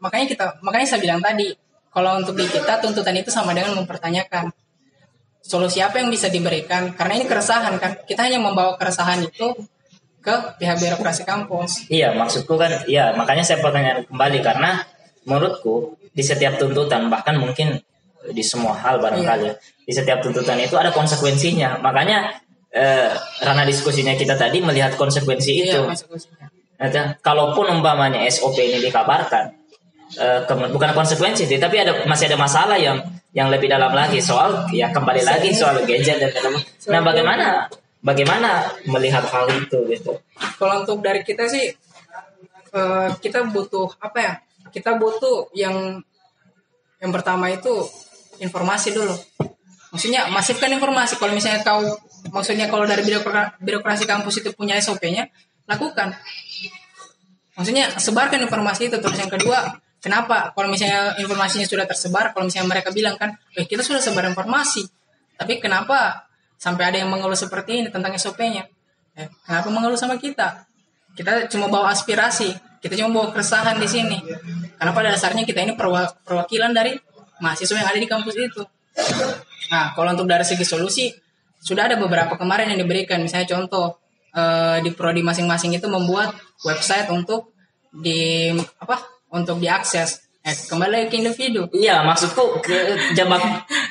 [SPEAKER 2] makanya saya bilang tadi, kalau untuk di kita tuntutan itu sama dengan mempertanyakan solusi apa yang bisa diberikan, karena ini keresahan kan. Kita hanya membawa keresahan itu ke pihak birokrasi kampus.
[SPEAKER 1] Iya, maksudku kan, ya makanya saya pertanyaan kembali, karena menurutku di setiap tuntutan, bahkan mungkin di semua hal barangkali, di setiap tuntutan itu ada konsekuensinya. Makanya karena diskusinya kita tadi melihat konsekuensi itu.
[SPEAKER 2] Konsekuensinya.
[SPEAKER 1] Kalaupun umpamanya SOP ini dikabarkan, bukan konsekuensi, tapi masih ada masalah yang lebih dalam lagi, soal ya kembali lagi soal gadget dan nah bagaimana melihat hal itu gitu.
[SPEAKER 2] Kalau untuk dari kita sih, kita butuh apa ya? Kita butuh yang pertama itu informasi dulu. Maksudnya masifkan informasi. Kalau misalnya kalau dari birokrasi kampus itu punya SOP-nya, lakukan. Maksudnya sebarkan informasi itu. Terus yang kedua, kenapa kalau misalnya informasinya sudah tersebar, kalau misalnya mereka bilang kan, kita sudah sebar informasi, tapi kenapa sampai ada yang mengeluh seperti ini tentang SOP-nya? Kenapa mengeluh sama kita? Kita cuma bawa aspirasi, kita cuma bawa keresahan di sini. Karena pada dasarnya kita ini perwakilan dari mahasiswa yang ada di kampus itu. Nah, kalau untuk dari segi solusi, sudah ada beberapa kemarin yang diberikan. Misalnya contoh, di prodi masing-masing itu membuat website untuk diakses. Kembali ke individu.
[SPEAKER 1] Iya, maksudku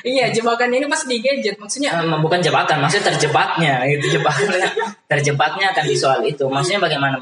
[SPEAKER 2] iya, jebakan ini pasti di gadget. Maksudnya
[SPEAKER 1] bukan jebakan, maksudnya terjebaknya gitu. Terjebaknya akan di soal itu. Maksudnya bagaimana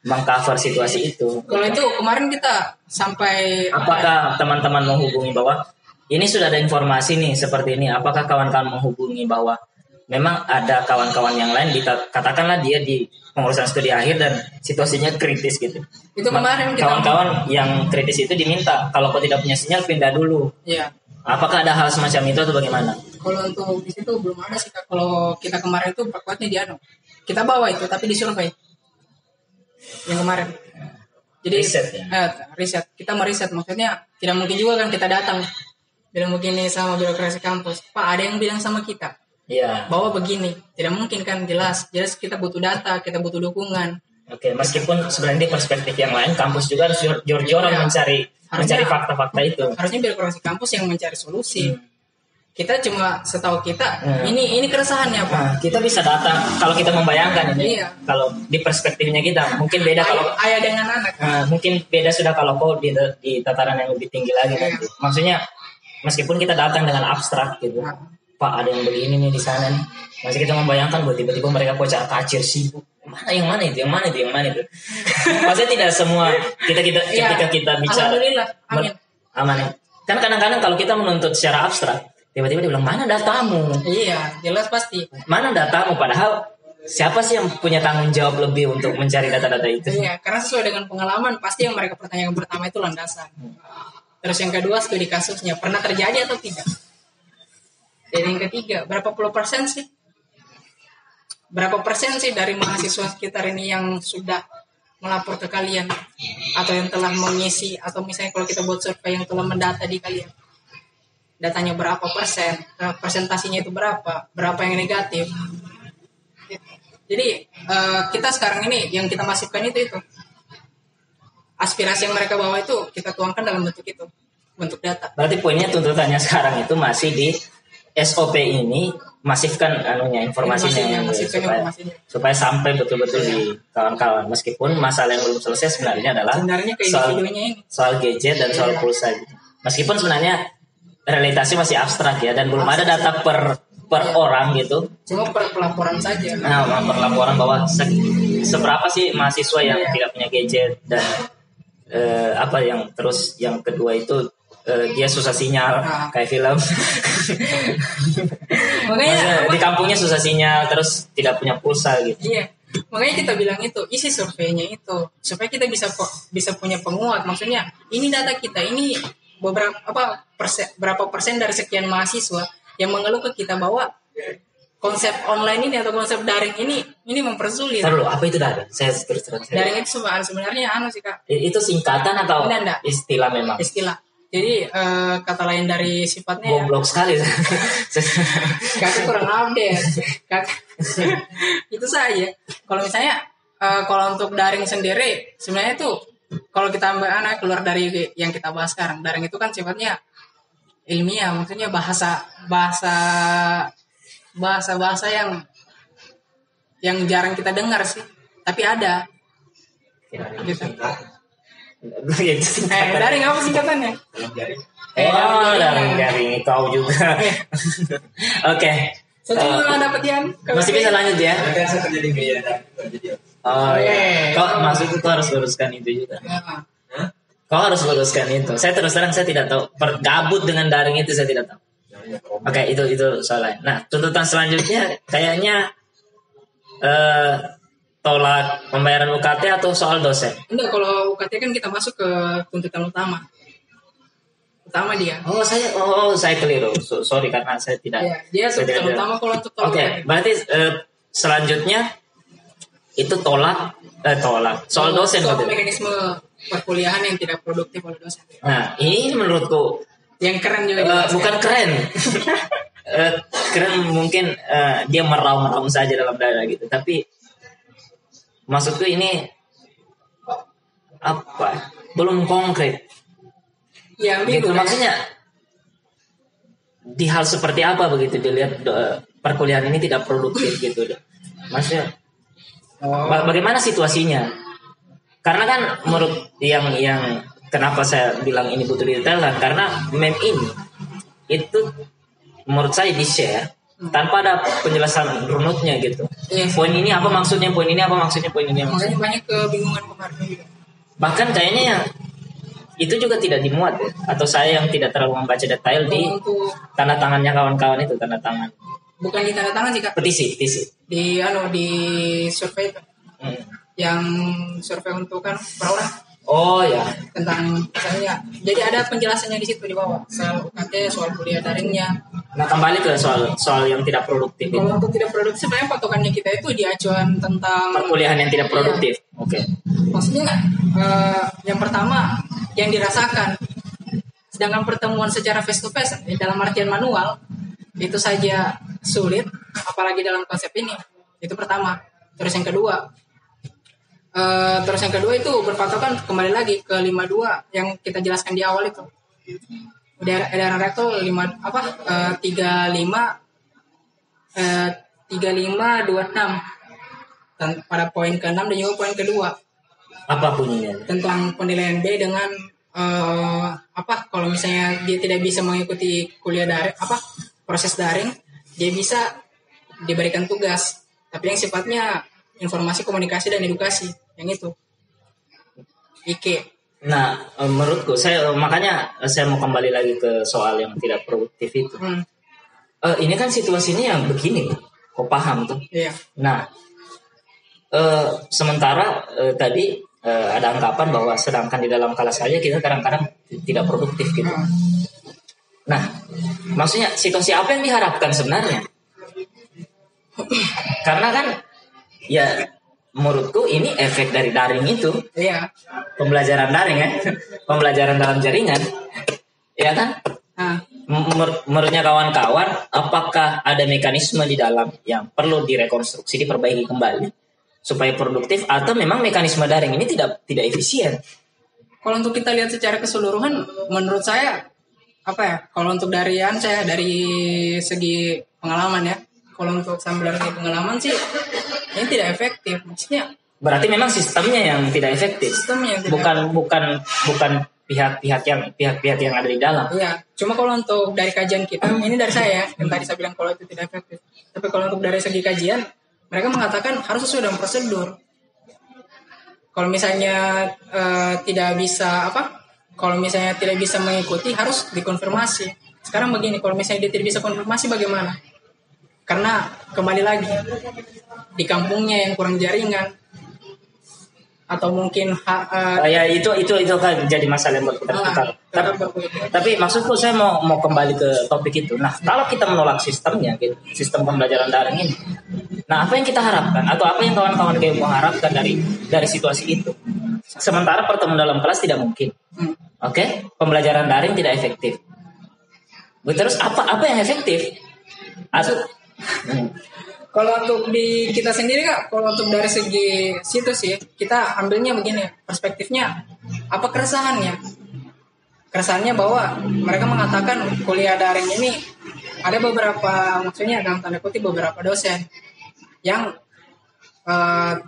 [SPEAKER 1] mengcover situasi itu.
[SPEAKER 2] Kalau itu kemarin kita sampai
[SPEAKER 1] apakah teman-teman menghubungi bahwa ini sudah ada informasi nih seperti ini, apakah kawan-kawan menghubungi bahwa memang ada kawan-kawan yang lain, katakanlah dia di pengurusan studi akhir dan situasinya kritis gitu.
[SPEAKER 2] Itu kemarin
[SPEAKER 1] kawan-kawan yang kritis itu diminta, kalau kau tidak punya sinyal pindah dulu.
[SPEAKER 2] Iya.
[SPEAKER 1] Apakah ada hal semacam itu atau bagaimana?
[SPEAKER 2] Kalau untuk di situ belum ada sih. Kalau kita kemarin itu perkuatnya di kita bawa itu tapi disurvei. Yang kemarin. Jadi riset. Kita meriset, maksudnya tidak mungkin juga kan kita datang bilang begini sama birokrasi kampus, Pak ada yang bilang sama kita.
[SPEAKER 1] Iya.
[SPEAKER 2] Bahwa begini, tidak mungkin kan, jelas kita butuh data, kita butuh dukungan.
[SPEAKER 1] Oke, meskipun sebenarnya di perspektif yang lain kampus juga harus jor-joran mencari fakta-fakta itu.
[SPEAKER 2] Harusnya birokrasi kampus yang mencari solusi. Kita cuma setahu kita ini keresahannya Pak.
[SPEAKER 1] Nah, kita bisa datang kalau kita membayangkan ini.
[SPEAKER 2] Iya.
[SPEAKER 1] Kalau di perspektifnya kita mungkin beda kalau
[SPEAKER 2] ayah dengan anak.
[SPEAKER 1] Mungkin beda sudah kalau kau di tataran yang lebih tinggi lagi nanti. Maksudnya meskipun kita datang dengan abstrak gitu. Pak ada yang begini nih di sana nih. Masih kita membayangkan bahwa tiba-tiba mereka kocar kacir sibuk. Yang mana itu? Maksudnya tidak semua ketika kita bicara.
[SPEAKER 2] Alhamdulillah. Amin.
[SPEAKER 1] Aman ya. Kan kadang-kadang kalau kita menuntut secara abstrak, tiba-tiba dia bilang mana datamu?
[SPEAKER 2] Iya, jelas pasti.
[SPEAKER 1] Mana datamu? Padahal siapa sih yang punya tanggung jawab lebih untuk mencari data-data itu?
[SPEAKER 2] Iya, karena sesuai dengan pengalaman pasti yang mereka pertanyakan pertama itu landasan. Terus yang kedua studi kasusnya pernah terjadi atau tidak? Dan yang ketiga, berapa persen sih dari mahasiswa sekitar ini yang sudah melapor ke kalian atau yang telah mengisi, atau misalnya kalau kita buat survei yang telah mendata di kalian, datanya berapa persen, presentasinya itu berapa yang negatif. Jadi kita sekarang ini yang kita masifkan itu aspirasi yang mereka bawa itu kita tuangkan dalam bentuk data. Berarti
[SPEAKER 1] poinnya tuntutannya sekarang itu masih di SOP ini masifkan informasinya supaya sampai betul-betul di kawan-kawan, meskipun masalah yang belum selesai sebenarnya adalah soal gadget dan soal pulsa gitu. Meskipun sebenarnya realitasnya masih abstrak ya dan belum ada data per orang gitu.
[SPEAKER 2] Cuma per pelaporan saja.
[SPEAKER 1] Nah, per laporan bahwa seberapa sih mahasiswa yang tidak punya gadget dan yang kedua itu dia susah sinyal kayak film. Makanya di kampungnya susah sinyal terus tidak punya pulsa gitu.
[SPEAKER 2] Iya. Makanya kita bilang itu isi surveinya itu supaya kita bisa punya penguat. Maksudnya ini data kita ini berapa persen dari sekian mahasiswa yang mengeluh ke kita bahwa konsep online ini atau konsep daring ini Ini mempersulit.
[SPEAKER 1] Taruh, apa itu daring? Saya terus terang.
[SPEAKER 2] Daring itu sebenarnya sih Kak.
[SPEAKER 1] Itu singkatan atau
[SPEAKER 2] Enggak.
[SPEAKER 1] istilah memang?
[SPEAKER 2] Istilah. Jadi kata lain dari sifatnya
[SPEAKER 1] Goblok sekali.
[SPEAKER 2] Kakak kurang update. Kakak itu saja. Kalau misalnya kalau untuk daring sendiri sebenarnya itu kalau kita ambil keluar dari yang kita bahas sekarang, daring itu kan sifatnya ilmiah, maksudnya bahasa yang jarang kita dengar sih, tapi ada. Gitu. Daring apa singkatannya?
[SPEAKER 1] Daring kau juga. Oke.
[SPEAKER 2] Setelah dapat Yan,
[SPEAKER 1] masih bisa lanjut ya?
[SPEAKER 3] Kan saya kerja di media dan jadi.
[SPEAKER 1] Oh iya. Kau maksudku kau harus luruskan itu juga. Kau harus luruskan itu. Saya terus terang saya tidak tahu. Gabut dengan daring itu saya tidak tahu. Oke, itu soal lain. Nah, tuntutan selanjutnya kayaknya tolak pembayaran UKT atau soal dosen?
[SPEAKER 2] Enggak, kalau UKT kan kita masuk ke tuntutan utama dia.
[SPEAKER 1] Saya keliru. Sorry karena saya tidak.
[SPEAKER 2] Ya, dia tuntutan utama kalau untuk tolak.
[SPEAKER 1] Oke, berarti selanjutnya itu tolak soal dosen.
[SPEAKER 2] Soal mekanisme perkuliahan yang tidak produktif oleh dosen.
[SPEAKER 1] Nah, ini menurutku
[SPEAKER 2] yang keren juga.
[SPEAKER 1] Bukan keren. Keren mungkin dia meraung-raung saja dalam dada gitu. Tapi maksudku ini apa? Belum konkret.
[SPEAKER 2] Ya,
[SPEAKER 1] gitu maksudnya di hal seperti apa begitu dilihat perkuliahan ini tidak produktif gitu. Maksudnya bagaimana situasinya? Karena kan menurut yang kenapa saya bilang ini butuh detailkan karena meme ini itu menurut saya di share tanpa ada penjelasan runutnya gitu. Poin ini apa maksudnya? Poin ini apa maksudnya? Poin ini apa maksudnya?
[SPEAKER 2] Makanya banyak kebingungan kemarin juga.
[SPEAKER 1] Bahkan kayaknya yang itu juga tidak dimuat ya? Atau saya yang tidak terlalu membaca detail di tanda tangannya kawan-kawan itu tanda tangan.
[SPEAKER 2] Bukan di tanda tangan sih Kak.
[SPEAKER 3] Petisi.
[SPEAKER 2] Di survei yang survei untuk kan per orang.
[SPEAKER 1] Oh ya.
[SPEAKER 2] Tentang misalnya. Jadi ada penjelasannya di situ di bawah. Soal UKT, soal kuliah daringnya.
[SPEAKER 1] Nah kembali ke soal yang tidak produktif.
[SPEAKER 2] Kalau untuk tidak produktif sebenarnya patokannya kita itu di acuan tentang
[SPEAKER 1] perkuliahan yang tidak produktif.
[SPEAKER 2] Iya.
[SPEAKER 1] Oke.
[SPEAKER 2] Maksudnya yang pertama yang dirasakan. Sedangkan pertemuan secara face to face dalam artian manual itu saja sulit, apalagi dalam konsep ini. Itu pertama. Terus yang kedua itu berpatokan kembali lagi ke 52 yang kita jelaskan di awal itu. Daerah rektor 35 3526 dan pada poin ke-6 dan juga poin kedua.
[SPEAKER 1] Apa bunyinya?
[SPEAKER 2] Tentang penilaian B dengan kalau misalnya dia tidak bisa mengikuti kuliah daring proses daring, dia bisa diberikan tugas tapi yang sifatnya informasi, komunikasi dan edukasi yang itu IK.
[SPEAKER 1] Nah, menurutku makanya saya mau kembali lagi ke soal yang tidak produktif itu. Ini kan situasinya yang begini, kok paham tuh?
[SPEAKER 2] Iya.
[SPEAKER 1] Nah, sementara tadi ada anggapan bahwa sedangkan di dalam kelas saja kita kadang-kadang tidak produktif gitu. Nah, maksudnya situasi apa yang diharapkan sebenarnya? Karena kan ya menurutku ini efek dari daring itu.
[SPEAKER 2] Iya.
[SPEAKER 1] Pembelajaran daring ya. Pembelajaran dalam jaringan. Ya kan? Menurutnya kawan-kawan, apakah ada mekanisme di dalam yang perlu direkonstruksi, diperbaiki kembali supaya produktif atau memang mekanisme daring ini tidak efisien?
[SPEAKER 2] Kalau untuk kita lihat secara keseluruhan, menurut saya kalau untuk dari segi pengalaman ya, kalau untuk sambil dari pengalaman sih ini tidak efektif. Maksudnya
[SPEAKER 1] berarti memang sistemnya yang tidak efektif. Bukan pihak-pihak yang ada di dalam.
[SPEAKER 2] Iya, cuma kalau untuk dari kajian kita, ini dari saya yang tadi saya bilang kalau itu tidak efektif. Tapi kalau untuk dari segi kajian, mereka mengatakan harus sesuai dengan prosedur. Kalau misalnya tidak bisa kalau misalnya tidak bisa mengikuti harus dikonfirmasi. Sekarang begini, kalau misalnya dia tidak bisa konfirmasi bagaimana? Karena kembali lagi di kampungnya yang kurang jaringan atau mungkin
[SPEAKER 1] ya itu kan jadi masalah yang berputar-putar. Tapi maksudku saya mau kembali ke topik itu. Nah, kalau kita menolak sistemnya, gitu, sistem pembelajaran daring ini, nah apa yang kita harapkan atau apa yang kawan-kawan kayak mau harapkan dari situasi itu? Sementara pertemuan dalam kelas tidak mungkin, oke? Pembelajaran daring tidak efektif. Terus apa yang efektif?
[SPEAKER 2] Kalau untuk di kita sendiri Kak, kalau untuk dari segi situ sih, kita ambilnya begini, perspektifnya apa keresahannya? Keresahannya bahwa mereka mengatakan kuliah daring ini ada beberapa, maksudnya dalam tanda kutip beberapa dosen yang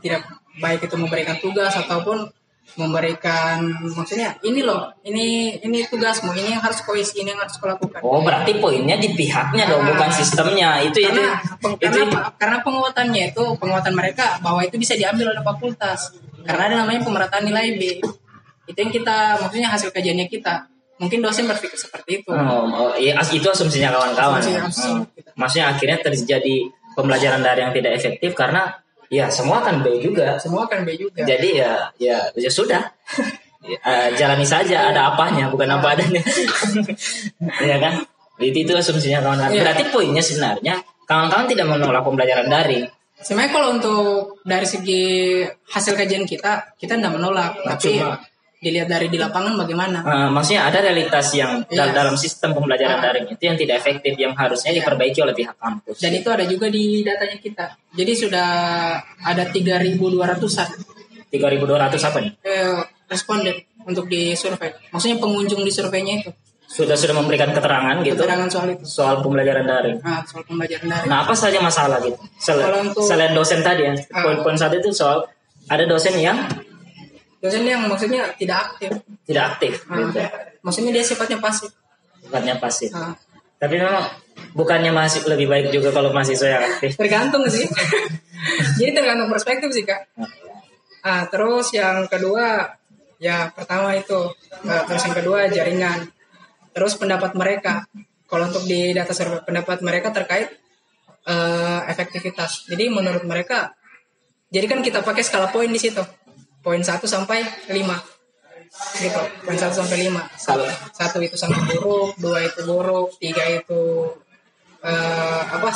[SPEAKER 2] tidak baik itu memberikan tugas ataupun memberikan, maksudnya ini loh, ini tugasmu, ini yang harus kau isi, ini yang harus kau lakukan.
[SPEAKER 1] Oh, berarti poinnya di pihaknya dong, bukan sistemnya.
[SPEAKER 2] Karena penguatan mereka bahwa itu bisa diambil oleh fakultas. Karena ada namanya pemerataan nilai B. Itu yang kita, maksudnya hasil kajiannya kita. Mungkin dosen berpikir seperti itu.
[SPEAKER 1] Iya, itu asumsinya kawan-kawan. Maksudnya akhirnya terjadi pembelajaran daring yang tidak efektif karena ya semua kan B juga. Jadi ya sudah. Jalani saja, ada apanya, bukan apa adanya. Ya kan? Itu asumsinya kawan-kawan. Berarti poinnya sebenarnya kawan-kawan tidak menolak pembelajaran daring.
[SPEAKER 2] Sebenarnya kalau untuk dari segi hasil kajian kita tidak menolak, tapi dilihat dari di lapangan bagaimana.
[SPEAKER 1] Maksudnya ada realitas yang dalam sistem pembelajaran daring itu yang tidak efektif, yang harusnya diperbaiki oleh pihak kampus.
[SPEAKER 2] Dan itu ada juga di datanya kita. Jadi sudah ada 3.200-an.
[SPEAKER 1] 3.200 apa nih?
[SPEAKER 2] Responden untuk di survei. Maksudnya pengunjung di surveinya itu.
[SPEAKER 1] Sudah memberikan keterangan gitu.
[SPEAKER 2] Keterangan soal itu.
[SPEAKER 1] Soal pembelajaran daring.
[SPEAKER 2] Soal pembelajaran daring.
[SPEAKER 1] Nah, apa saja masalah gitu? Selain dosen tadi ya. Poin-poin satu itu soal ada dosen yang
[SPEAKER 2] maksudnya tidak aktif.
[SPEAKER 1] Tidak aktif. Gitu.
[SPEAKER 2] Maksudnya dia sifatnya pasif.
[SPEAKER 1] Tapi memang bukannya masih lebih baik juga kalau mahasiswa yang aktif.
[SPEAKER 2] Tergantung sih. Jadi tergantung perspektif sih Kak. Terus yang kedua, ya pertama itu. Terus yang kedua jaringan. Terus pendapat mereka. Kalau untuk di data survei pendapat mereka terkait efektivitas. Jadi menurut mereka, jadi kan kita pakai skala poin di situ. Poin 1 sampai 5. Gitu. Poin 1 sampai 5. 1 itu sangat buruk, 2 itu buruk, 3 itu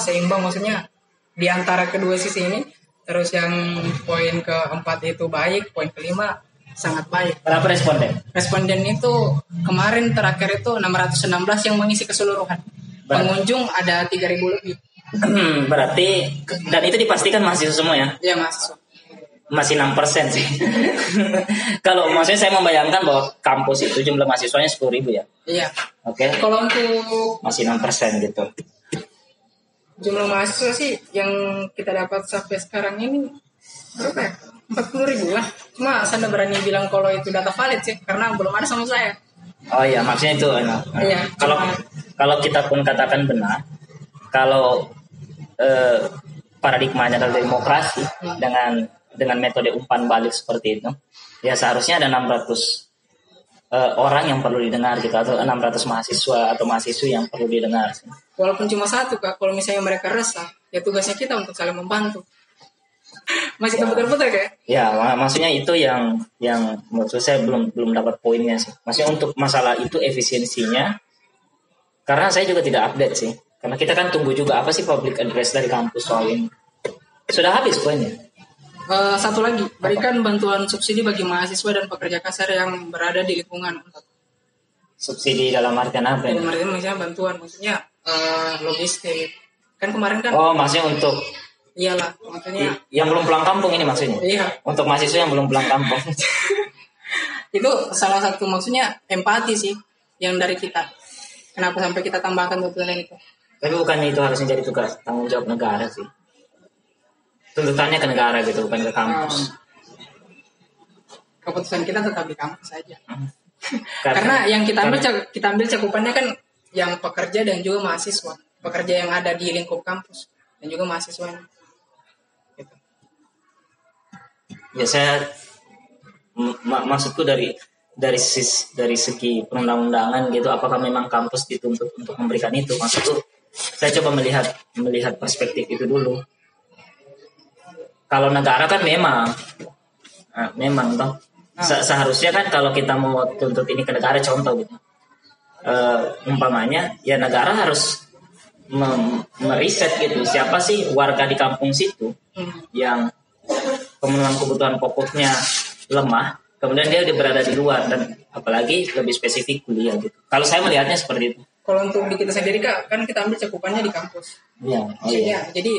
[SPEAKER 2] seimbang, maksudnya di antara kedua sisi ini. Terus yang poin keempat itu baik, poin kelima sangat baik.
[SPEAKER 1] Berapa responden?
[SPEAKER 2] Responden itu kemarin terakhir itu 616 yang mengisi keseluruhan. Pengunjung ada 3.000 lebih.
[SPEAKER 1] Berarti, dan itu dipastikan mahasiswa semua ya?
[SPEAKER 2] Iya, mahasiswa.
[SPEAKER 1] Masih 6% sih. Kalau maksudnya saya membayangkan bahwa kampus itu jumlah mahasiswanya 10.000 ya?
[SPEAKER 2] Iya.
[SPEAKER 1] Oke.
[SPEAKER 2] Kalau untuk
[SPEAKER 1] masih 6% gitu.
[SPEAKER 2] Jumlah mahasiswa sih yang kita dapat sampai sekarang ini berapa ya? 40.000 lah. Cuma saya berani bilang kalau itu data valid sih, karena belum ada sama saya.
[SPEAKER 1] Oh iya, maksudnya itu.
[SPEAKER 2] Iya.
[SPEAKER 1] Kalau kita pun katakan benar, kalau paradigmanya adalah demokrasi dengan metode umpan balik seperti itu, ya seharusnya ada 600 orang yang perlu didengar gitu, atau 600 mahasiswa atau mahasiswi yang perlu didengar.
[SPEAKER 2] Walaupun cuma satu Kak, kalau misalnya mereka resah, ya tugasnya kita untuk saling membantu. Masih terputar-putar Kak?
[SPEAKER 1] Ya, maksudnya itu yang menurut saya belum dapat poinnya sih. Maksudnya untuk masalah itu efisiensinya, karena saya juga tidak update sih. Karena kita kan tunggu juga apa sih public address dari kampus soal ini. Sudah habis poinnya.
[SPEAKER 2] Satu lagi, berikan bantuan subsidi bagi mahasiswa dan pekerja kasar yang berada di lingkungan.
[SPEAKER 1] Subsidi dalam artian apa?
[SPEAKER 2] Dalam artian misalnya bantuan, maksudnya logistik. Kan kemarin kan.
[SPEAKER 1] Oh, maksudnya untuk.
[SPEAKER 2] Iyalah, maksudnya.
[SPEAKER 1] Yang belum pulang kampung ini maksudnya.
[SPEAKER 2] Iya.
[SPEAKER 1] Untuk mahasiswa yang belum pulang kampung.
[SPEAKER 2] Itu salah satu maksudnya empati sih yang dari kita. Kenapa sampai kita tambahkan bantuan itu?
[SPEAKER 1] Tapi bukannya itu harusnya jadi tugas tanggung jawab negara sih. Tuntutannya ke negara gitu, bukan ke kampus.
[SPEAKER 2] Keputusan kita tetap di kampus saja. Karena yang kita ambil cakupannya kan yang pekerja dan juga mahasiswa. Pekerja yang ada di lingkup kampus dan juga mahasiswa. Gitu.
[SPEAKER 1] Ya saya maksudku dari segi perundang-undangan gitu, apakah memang kampus dituntut untuk memberikan itu? Maksudku saya coba melihat perspektif itu dulu. Kalau negara kan memang Memang toh. Seharusnya kan kalau kita mau tuntut ini ke negara, contoh gitu. Umpamanya ya negara harus meriset gitu, siapa sih warga di kampung situ yang pemenuhan kebutuhan pokoknya lemah, kemudian dia berada di luar, dan apalagi lebih spesifik kuliah gitu. Kalau saya melihatnya seperti itu.
[SPEAKER 2] Kalau untuk di kita sendiri Kak, kan kita ambil cakupannya di kampus.
[SPEAKER 1] Iya.
[SPEAKER 2] Maksudnya, jadi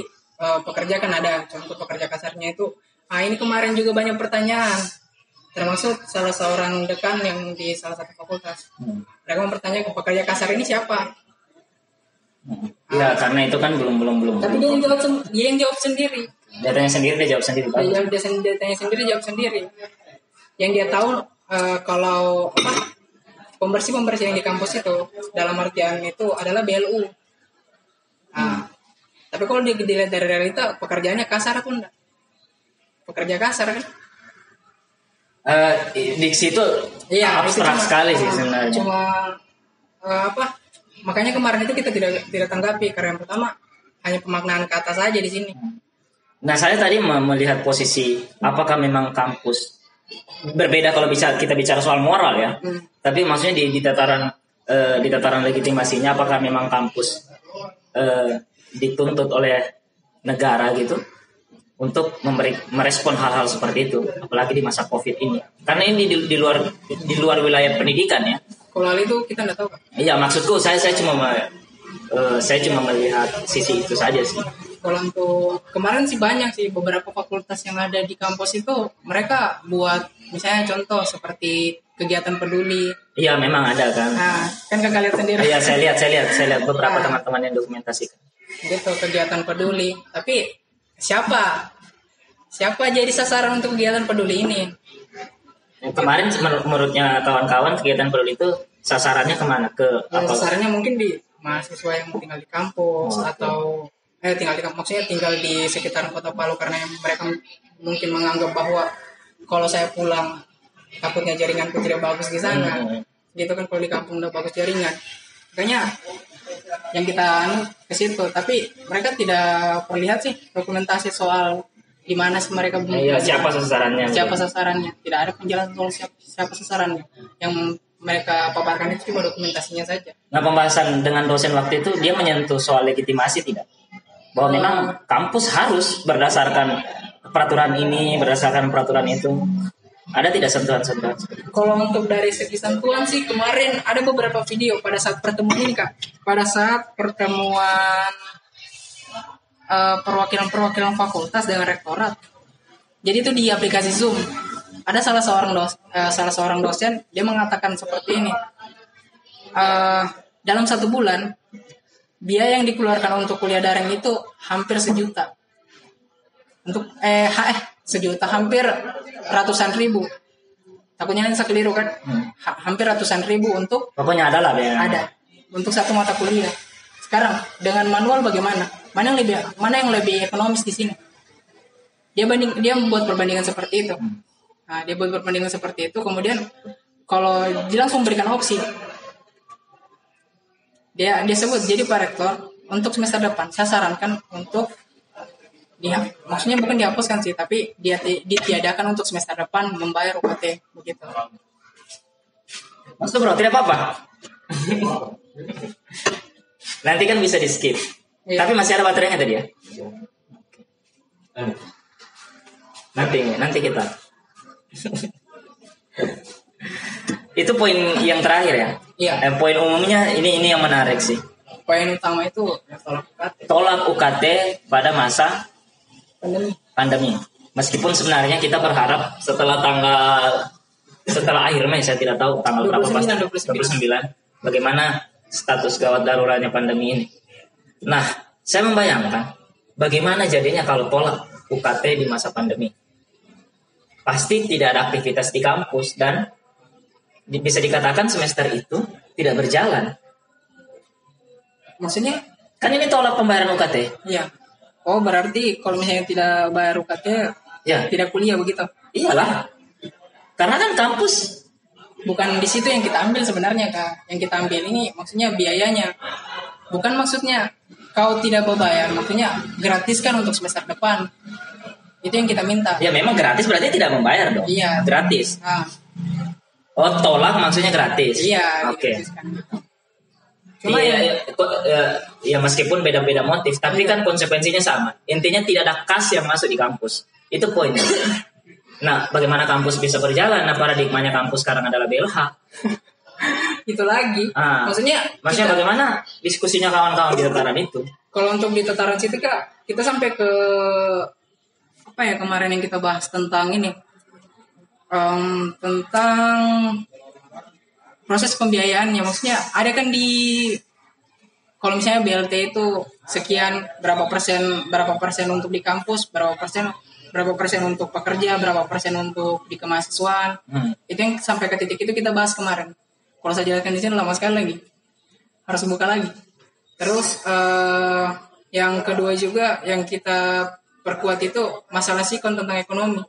[SPEAKER 2] pekerja kan ada contoh pekerja kasarnya itu. Ini kemarin juga banyak pertanyaan, termasuk salah seorang dekan yang di salah satu fakultas. Mereka mempertanyakan pekerja kasar ini siapa?
[SPEAKER 1] Iya, karena itu kan belum.
[SPEAKER 2] Tapi dia yang jawab sendiri.
[SPEAKER 1] Datanya sendiri dia jawab sendiri.
[SPEAKER 2] Dia tanya sendiri jawab sendiri. Yang dia tahu kalau pembersih yang di kampus itu dalam artian itu adalah BLU. Tapi kalau dilihat dari realita pekerjaannya kasar atau enggak? Pekerja kasar kan?
[SPEAKER 1] Di situ abstrak sekali sih sebenarnya.
[SPEAKER 2] Cuma makanya kemarin itu kita tidak tanggapi karena yang pertama hanya pemaknaan kata saja di sini.
[SPEAKER 1] Nah, saya tadi melihat posisi apakah memang kampus berbeda kalau kita bicara soal moral ya. Tapi maksudnya di tataran legitimasinya apakah memang kampus dituntut oleh negara gitu untuk merespon hal-hal seperti itu, apalagi di masa Covid ini. Karena ini di luar wilayah pendidikan ya.
[SPEAKER 2] Kalau hal itu kita nggak tahu Kak.
[SPEAKER 1] Iya, maksudku saya cuma melihat sisi itu saja sih.
[SPEAKER 2] Kalau untuk kemarin sih banyak sih beberapa fakultas yang ada di kampus itu mereka buat misalnya contoh seperti kegiatan peduli.
[SPEAKER 1] Iya, memang ada kan.
[SPEAKER 2] Nah, kan Kakak lihat sendiri.
[SPEAKER 1] Iya, saya lihat beberapa teman-teman yang dokumentasikan.
[SPEAKER 2] Gitu, kegiatan peduli. Tapi siapa jadi sasaran untuk kegiatan peduli ini?
[SPEAKER 1] Kemarin menurutnya kawan-kawan kegiatan peduli itu sasarannya kemana?
[SPEAKER 2] Sasarannya mungkin di mahasiswa yang tinggal di kampus atau maksudnya tinggal di sekitar Kota Palu karena mereka mungkin menganggap bahwa kalau saya pulang takutnya jaringanku tidak bagus di sana. Gitu kan, kalau di kampung udah bagus jaringan. Makanya yang kita ke situ, tapi mereka tidak perlihat sih dokumentasi soal di mana sih mereka
[SPEAKER 1] siapa sasarannya.
[SPEAKER 2] Tidak ada penjelasan soal siapa sasarannya. Yang mereka paparkan itu cuma dokumentasinya saja.
[SPEAKER 1] Nah, pembahasan dengan dosen waktu itu dia menyentuh soal legitimasi tidak? Bahwa memang kampus harus berdasarkan peraturan ini, berdasarkan peraturan itu. Ada tidak sentuhan-sentuhan?
[SPEAKER 2] Kalau untuk dari segi sentuhan sih kemarin ada beberapa video pada saat pertemuan ini Kak. Pada saat pertemuan perwakilan fakultas dengan rektorat. Jadi itu di aplikasi Zoom. Ada salah seorang dosen dia mengatakan seperti ini. Dalam 1 bulan biaya yang dikeluarkan untuk kuliah daring itu hampir 1 juta. Untuk sejuta, hampir ratusan ribu. Takutnya saya keliru kan? Hampir ratusan ribu untuk
[SPEAKER 1] pokoknya ada
[SPEAKER 2] untuk 1 mata kuliah. Sekarang dengan manual bagaimana? Mana yang lebih ekonomis di sini? Dia membuat perbandingan seperti itu. Nah, dia buat perbandingan seperti itu. Kemudian kalau dia langsung memberikan opsi, dia sebut jadi Pak Rektor untuk semester depan saya sarankan untuk maksudnya bukan dihapuskan sih, tapi dia ditiadakan untuk semester depan membayar UKT begitu.
[SPEAKER 1] Maksud bro, tidak apa-apa. Nanti kan bisa di skip. Iya. Tapi masih ada baterainya tadi ya. Nanti kita. Itu poin yang terakhir ya.
[SPEAKER 2] Iya.
[SPEAKER 1] Poin umumnya ini yang menarik sih.
[SPEAKER 2] Poin utama itu
[SPEAKER 1] tolak UKT pada masa pandemi. Meskipun sebenarnya kita berharap setelah akhir Mei, saya tidak tahu tanggal berapa pasti 29 bagaimana status gawat daruratnya pandemi ini. Nah, saya membayangkan bagaimana jadinya kalau tolak UKT di masa pandemi. Pasti tidak ada aktivitas di kampus dan bisa dikatakan semester itu tidak berjalan.
[SPEAKER 2] Maksudnya?
[SPEAKER 1] Kan ini tolak pembayaran UKT.
[SPEAKER 2] Iya. Oh, berarti kalau misalnya tidak bayar UKT, ya tidak kuliah begitu?
[SPEAKER 1] Iyalah. Karena kan kampus
[SPEAKER 2] bukan di situ yang kita ambil sebenarnya, Kak. Yang kita ambil ini maksudnya biayanya. Bukan maksudnya kau tidak berbayar, maksudnya gratiskan untuk semester depan. Itu yang kita minta.
[SPEAKER 1] Ya memang gratis berarti tidak membayar dong.
[SPEAKER 2] Iya.
[SPEAKER 1] Gratis.
[SPEAKER 2] Nah,
[SPEAKER 1] Oh, tolak maksudnya gratis.
[SPEAKER 2] iya.
[SPEAKER 1] Oke.
[SPEAKER 2] digratiskan gitu. Cuma
[SPEAKER 1] Iya,
[SPEAKER 2] ya,
[SPEAKER 1] ya meskipun beda-beda motif, tapi
[SPEAKER 2] Iya.
[SPEAKER 1] kan konsekuensinya sama. Intinya tidak ada kas yang masuk di kampus. Itu poinnya. Nah, bagaimana kampus bisa berjalan? Nah, paradigmanya kampus sekarang adalah BLH.
[SPEAKER 2] itu lagi. Maksudnya
[SPEAKER 1] Maksudnya
[SPEAKER 2] kita-
[SPEAKER 1] bagaimana diskusinya kawan-kawan di tataran itu?
[SPEAKER 2] kalau untuk di tataran situ Kak, kita sampai ke apa ya kemarin yang kita bahas tentang ini. Tentang proses pembiayaannya, maksudnya ada kan di kalau misalnya BLT itu sekian berapa persen untuk di kampus, berapa persen untuk pekerja, berapa persen untuk di kemahasiswaan. Itu yang sampai ke titik itu kita bahas kemarin. Kalau saya jelaskan di sini lama sekali lagi, harus buka lagi. Terus yang kedua juga yang kita perkuat itu masalah sikon tentang ekonomi,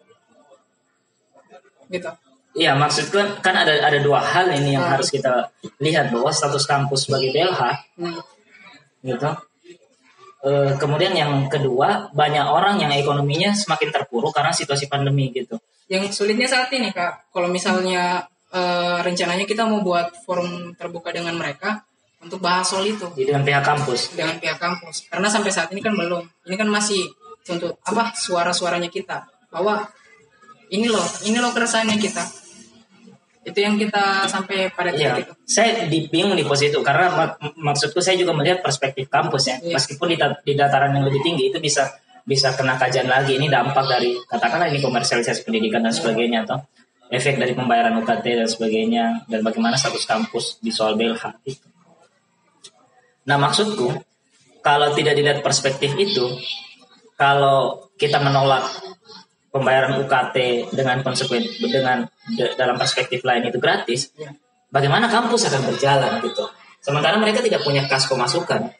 [SPEAKER 2] gitu.
[SPEAKER 1] Iya, maksudku kan ada dua hal ini yang harus kita lihat, bahwa status kampus sebagai BLH, gitu. Kemudian yang kedua, banyak orang yang ekonominya semakin terpuruk karena situasi pandemi gitu.
[SPEAKER 2] Yang sulitnya saat ini Kak, kalau misalnya rencananya kita mau buat forum terbuka dengan mereka untuk bahas soal itu
[SPEAKER 1] Dengan pihak kampus.
[SPEAKER 2] dengan pihak kampus, karena sampai saat ini kan belum. Ini kan masih untuk apa suara-suaranya kita bahwa ini loh keresahannya kita. Itu yang kita sampai pada
[SPEAKER 1] Iya,
[SPEAKER 2] titik itu.
[SPEAKER 1] saya bingung di posisi itu karena maksudku saya juga melihat perspektif kampus ya.
[SPEAKER 2] Iya.
[SPEAKER 1] Meskipun di dataran yang lebih tinggi itu bisa kena kajian lagi. Ini dampak dari katakanlah ini komersialisasi pendidikan dan sebagainya, atau efek dari pembayaran UKT dan sebagainya, dan bagaimana status kampus di soal BLH itu. Nah, maksudku kalau tidak dilihat perspektif itu, kalau kita menolak pembayaran UKT dengan dalam perspektif lain itu gratis,
[SPEAKER 2] Iya.
[SPEAKER 1] bagaimana kampus akan berjalan gitu? Sementara mereka tidak punya kas pemasukan.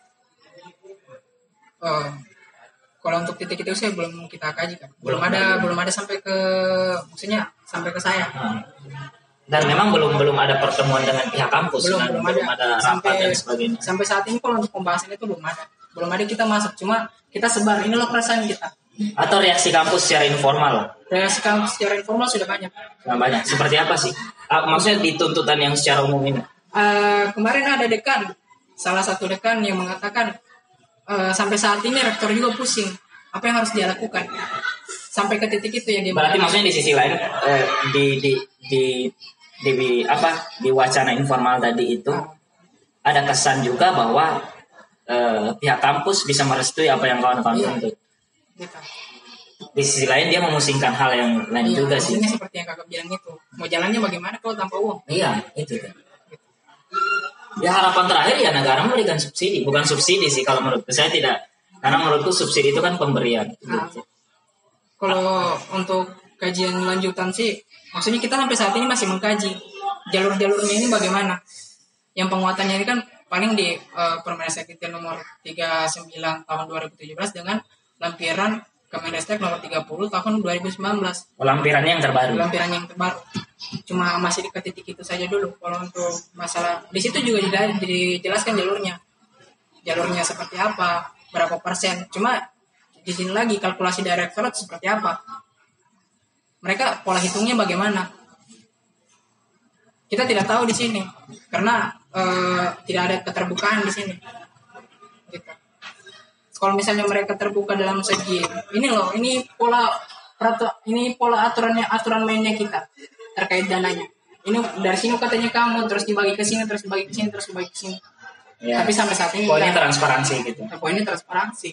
[SPEAKER 2] Kalau untuk titik itu saya belum kita kaji kan. Belum ada sampai ke maksudnya sampai ke saya.
[SPEAKER 1] Dan memang belum ada pertemuan dengan pihak kampus,
[SPEAKER 2] Belum ada.
[SPEAKER 1] rapat dan sebagainya.
[SPEAKER 2] Sampai saat ini kalau untuk pembahasan itu belum ada. Belum ada kita masuk, cuma kita sebar ini loh keresahan kita.
[SPEAKER 1] Atau reaksi kampus secara informal lah.
[SPEAKER 2] Reaksi kampus secara informal sudah banyak.
[SPEAKER 1] Nah, banyak. Seperti apa sih? Maksudnya di tuntutan yang secara umum ini.
[SPEAKER 2] Kemarin ada salah satu dekan yang mengatakan sampai saat ini rektor juga pusing. Apa yang harus dia lakukan? Sampai ke titik itu ya dia.
[SPEAKER 1] Berarti maksudnya di sisi lain di wacana informal tadi itu ada kesan juga bahwa pihak kampus bisa merestui apa yang kawan-kawan
[SPEAKER 2] Iya.
[SPEAKER 1] tuntut.
[SPEAKER 2] Gitu.
[SPEAKER 1] Di sisi lain dia memusingkan hal yang lain
[SPEAKER 2] Iya,
[SPEAKER 1] juga sih.
[SPEAKER 2] maksudnya seperti yang kakak bilang itu. Mau jalannya bagaimana kalau tanpa uang?
[SPEAKER 1] Iya, itu kan. Ya harapan terakhir ya negara memberikan subsidi, bukan subsidi sih kalau menurutku. Saya tidak, karena menurutku subsidi itu kan pemberian. Gitu.
[SPEAKER 2] Kalau untuk kajian lanjutan sih, maksudnya kita sampai saat ini masih mengkaji jalur-jalurnya ini bagaimana. Yang penguatannya ini kan paling di Permendikbud nomor 39 tahun 2017 dengan lampiran Kemendikbud nomor 30 tahun 2019.
[SPEAKER 1] Lampirannya yang terbaru.
[SPEAKER 2] Lampiran yang terbaru. Cuma masih di titik itu saja dulu. Kalau untuk masalah di situ juga dijelaskan jalurnya seperti apa, berapa persen. Cuma di sini lagi kalkulasi direktorat seperti apa. Mereka pola hitungnya bagaimana? Kita tidak tahu di sini karena tidak ada keterbukaan di sini. Gitu. Kalau misalnya mereka terbuka dalam segi ini pola aturan mainnya kita terkait dananya. Ini dari sini katanya kamu terus dibagi ke sini, terus dibagi ke sini, terus dibagi ke sini.
[SPEAKER 1] Ya.
[SPEAKER 2] Tapi sampai saat ini
[SPEAKER 1] Poinnya transparansi gitu.
[SPEAKER 2] poinnya transparansi.